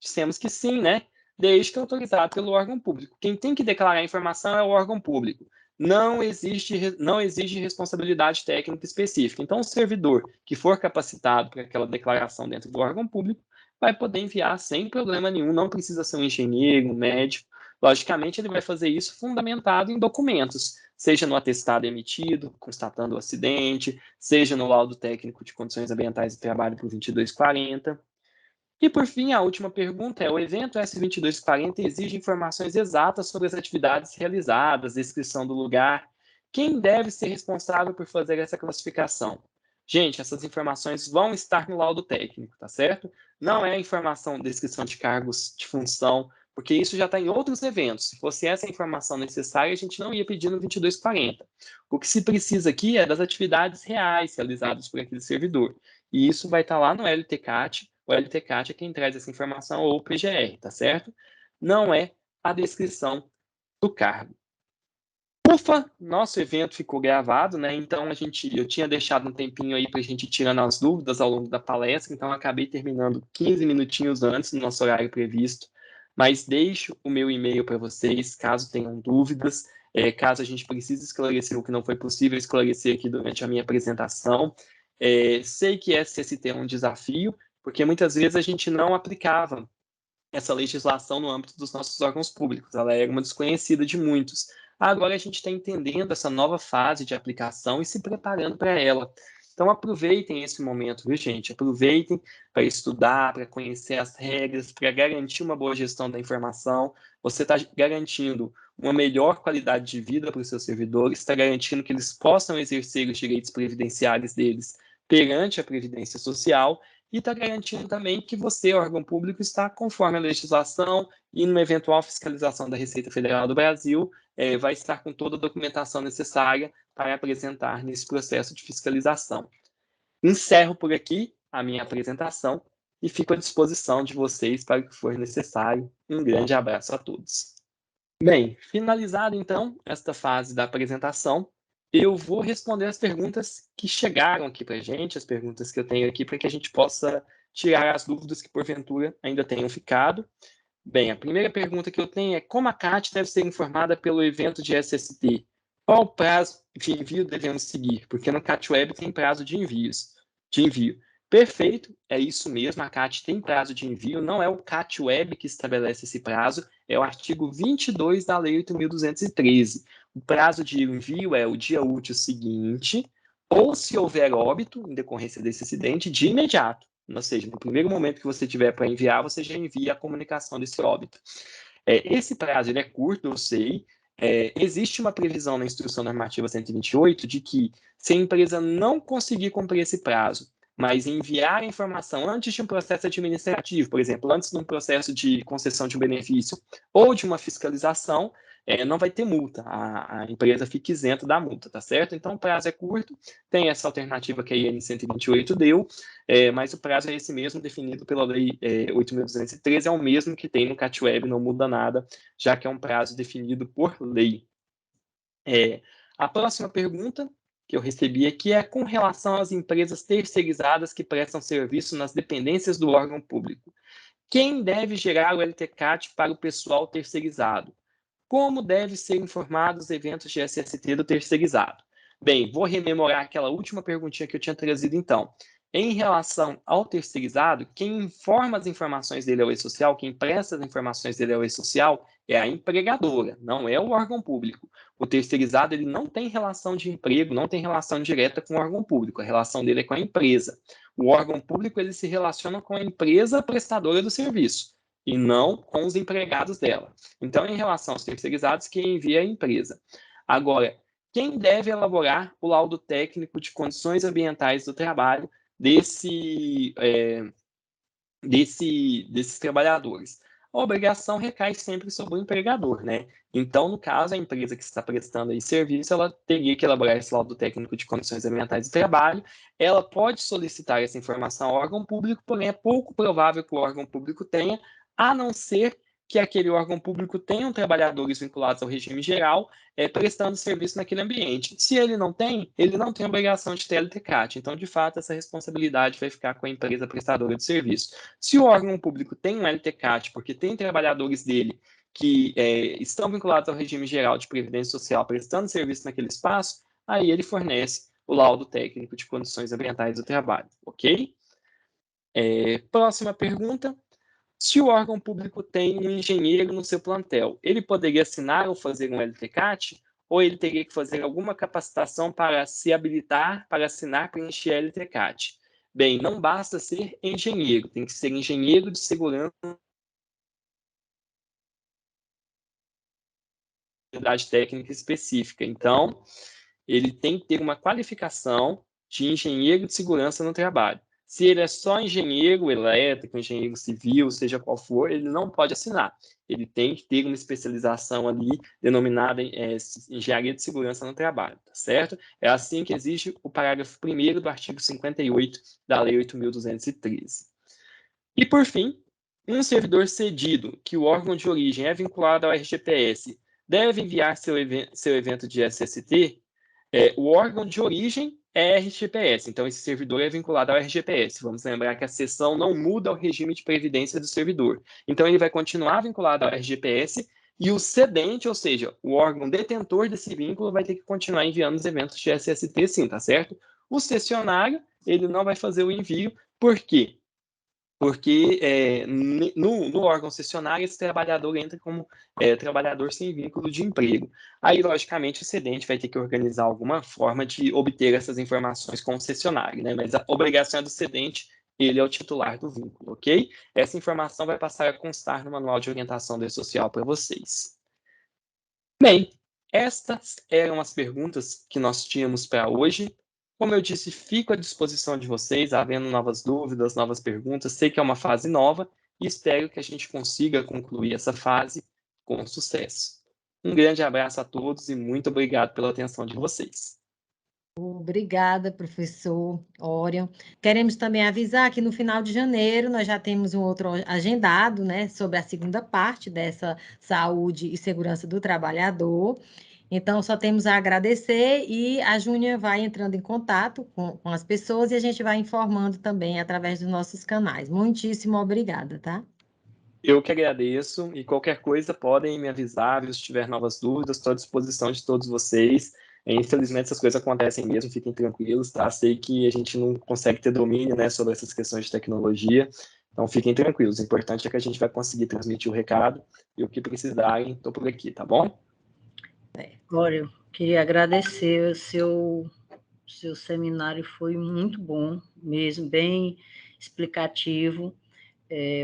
Dissemos que sim, né? Desde que autorizado pelo órgão público. Quem tem que declarar a informação é o órgão público. Não exige responsabilidade técnica específica. Então, o servidor que for capacitado para aquela declaração dentro do órgão público vai poder enviar sem problema nenhum. Não precisa ser um engenheiro, um médico. Logicamente, ele vai fazer isso fundamentado em documentos, seja no atestado emitido, constatando o acidente, seja no laudo técnico de condições ambientais de trabalho por 2240. E, por fim, a última pergunta é: o evento S2240 exige informações exatas sobre as atividades realizadas, descrição do lugar. Quem deve ser responsável por fazer essa classificação? Gente, essas informações vão estar no laudo técnico, tá certo? Não é informação, descrição de cargos de função, porque isso já está em outros eventos. Se fosse essa informação necessária, a gente não ia pedir no 2240. O que se precisa aqui é das atividades reais realizadas por aquele servidor. E isso vai estar lá no LTCAT. O LTCAT é quem traz essa informação, ou o PGR, tá certo? Não é a descrição do cargo. Ufa, nosso evento ficou gravado, né? Então eu tinha deixado um tempinho aí para a gente ir tirando as dúvidas ao longo da palestra, então eu acabei terminando 15 minutinhos antes do nosso horário previsto, mas deixo o meu e-mail para vocês, caso tenham dúvidas, caso a gente precise esclarecer o que não foi possível esclarecer aqui durante a minha apresentação. Sei que SST é um desafio, porque muitas vezes a gente não aplicava essa legislação no âmbito dos nossos órgãos públicos. Ela era uma desconhecida de muitos. Agora a gente está entendendo essa nova fase de aplicação e se preparando para ela. Então aproveitem esse momento, viu, gente? Aproveitem para estudar, para conhecer as regras, para garantir uma boa gestão da informação. Você está garantindo uma melhor qualidade de vida para os seus servidores, está garantindo que eles possam exercer os direitos previdenciários deles perante a Previdência Social e está garantindo também que você, órgão público, está conforme a legislação e numa eventual fiscalização da Receita Federal do Brasil, vai estar com toda a documentação necessária para apresentar nesse processo de fiscalização. Encerro por aqui a minha apresentação e fico à disposição de vocês para o que for necessário. Um grande abraço a todos. Bem, finalizado então esta fase da apresentação, eu vou responder as perguntas que chegaram aqui para a gente, as perguntas que eu tenho aqui, para que a gente possa tirar as dúvidas que porventura ainda tenham ficado. Bem, a primeira pergunta que eu tenho é como a CAT deve ser informada pelo evento de SST? Qual o prazo de envio devemos seguir? Porque no CAT Web tem prazo de envio. Perfeito, é isso mesmo, a CAT tem prazo de envio, não é o CAT Web que estabelece esse prazo, é o artigo 22 da Lei 8.213. O prazo de envio é o dia útil seguinte, ou se houver óbito em decorrência desse acidente, de imediato. Ou seja, no primeiro momento que você tiver para enviar, você já envia a comunicação desse óbito. Esse prazo ele é curto, eu sei. Existe uma previsão na Instrução Normativa 128 de que, se a empresa não conseguir cumprir esse prazo, mas enviar a informação antes de um processo administrativo, por exemplo, antes de um processo de concessão de um benefício ou de uma fiscalização, não vai ter multa, a empresa fica isenta da multa, tá certo? Então, o prazo é curto, tem essa alternativa que a IN 128 deu, mas o prazo é esse mesmo, definido pela Lei 8.213, é o mesmo que tem no CAT Web, não muda nada, já que é um prazo definido por lei. A próxima pergunta que eu recebi aqui é com relação às empresas terceirizadas que prestam serviço nas dependências do órgão público. Quem deve gerar o LTCAT para o pessoal terceirizado? Como deve ser informado os eventos de SST do terceirizado? Bem, vou rememorar aquela última perguntinha que eu tinha trazido então. Em relação ao terceirizado, quem informa as informações dele ao E-Social, quem presta as informações dele ao E-Social é a empregadora, não é o órgão público. O terceirizado ele não tem relação de emprego, não tem relação direta com o órgão público, a relação dele é com a empresa. O órgão público ele se relaciona com a empresa prestadora do serviço e não com os empregados dela. Então, em relação aos terceirizados, quem envia é a empresa. Agora, quem deve elaborar o laudo técnico de condições ambientais do trabalho desses trabalhadores? A obrigação recai sempre sobre o empregador, né? Então, no caso, a empresa que está prestando aí serviço, ela teria que elaborar esse laudo técnico de condições ambientais do trabalho. Ela pode solicitar essa informação ao órgão público, porém é pouco provável que o órgão público tenha, a não ser que aquele órgão público tenha trabalhadores vinculados ao regime geral, prestando serviço naquele ambiente. Se ele não tem obrigação de ter LTCAT. Então, de fato, essa responsabilidade vai ficar com a empresa prestadora de serviço. Se o órgão público tem um LTCAT, porque tem trabalhadores dele que estão vinculados ao regime geral de previdência social prestando serviço naquele espaço, aí ele fornece o laudo técnico de condições ambientais do trabalho, ok? Próxima pergunta. Se o órgão público tem um engenheiro no seu plantel, ele poderia assinar ou fazer um LTCAT? Ou ele teria que fazer alguma capacitação para se habilitar para assinar e preencher LTCAT? Bem, não basta ser engenheiro, tem que ser engenheiro de segurança técnica específica. Então, ele tem que ter uma qualificação de engenheiro de segurança no trabalho. Se ele é só engenheiro elétrico, engenheiro civil, seja qual for, ele não pode assinar. Ele tem que ter uma especialização ali denominada engenharia de segurança no trabalho, tá certo? É assim que existe o parágrafo 1º do artigo 58 da Lei 8.213. E, por fim, um servidor cedido que o órgão de origem é vinculado ao RGPS deve enviar seu evento de SST, o órgão de origem é RGPS, então esse servidor é vinculado ao RGPS. Vamos lembrar que a seção não muda o regime de previdência do servidor. Então, ele vai continuar vinculado ao RGPS e o cedente, ou seja, o órgão detentor desse vínculo, vai ter que continuar enviando os eventos de SST, sim, tá certo? O cessionário, ele não vai fazer o envio, por quê? Porque no órgão cessionário, esse trabalhador entra como trabalhador sem vínculo de emprego. Aí, logicamente, o cedente vai ter que organizar alguma forma de obter essas informações com o cessionário, né? Mas a obrigação é do cedente, ele é o titular do vínculo, ok? Essa informação vai passar a constar no manual de orientação do E-Social para vocês. Bem, estas eram as perguntas que nós tínhamos para hoje. Como eu disse, fico à disposição de vocês, havendo novas dúvidas, novas perguntas. Sei que é uma fase nova e espero que a gente consiga concluir essa fase com sucesso. Um grande abraço a todos e muito obrigado pela atenção de vocês. Obrigada, professor Orion. Queremos também avisar que no final de janeiro nós já temos um outro agendado, né, sobre a segunda parte dessa saúde e segurança do trabalhador. Então, só temos a agradecer e a Júnia vai entrando em contato com as pessoas e a gente vai informando também através dos nossos canais. Muitíssimo obrigada, tá? Eu que agradeço e qualquer coisa podem me avisar, se tiver novas dúvidas, estou à disposição de todos vocês. Infelizmente, essas coisas acontecem mesmo, fiquem tranquilos, tá? Sei que a gente não consegue ter domínio, né, sobre essas questões de tecnologia, então fiquem tranquilos. O importante é que a gente vai conseguir transmitir o recado e o que precisarem, estou por aqui, tá bom? Olha, eu queria agradecer seu seminário, foi muito bom mesmo, bem explicativo.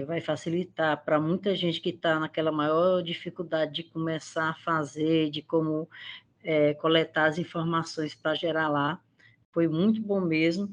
Vai facilitar para muita gente que está naquela maior dificuldade de começar a fazer, de como coletar as informações para gerar lá. Foi muito bom mesmo.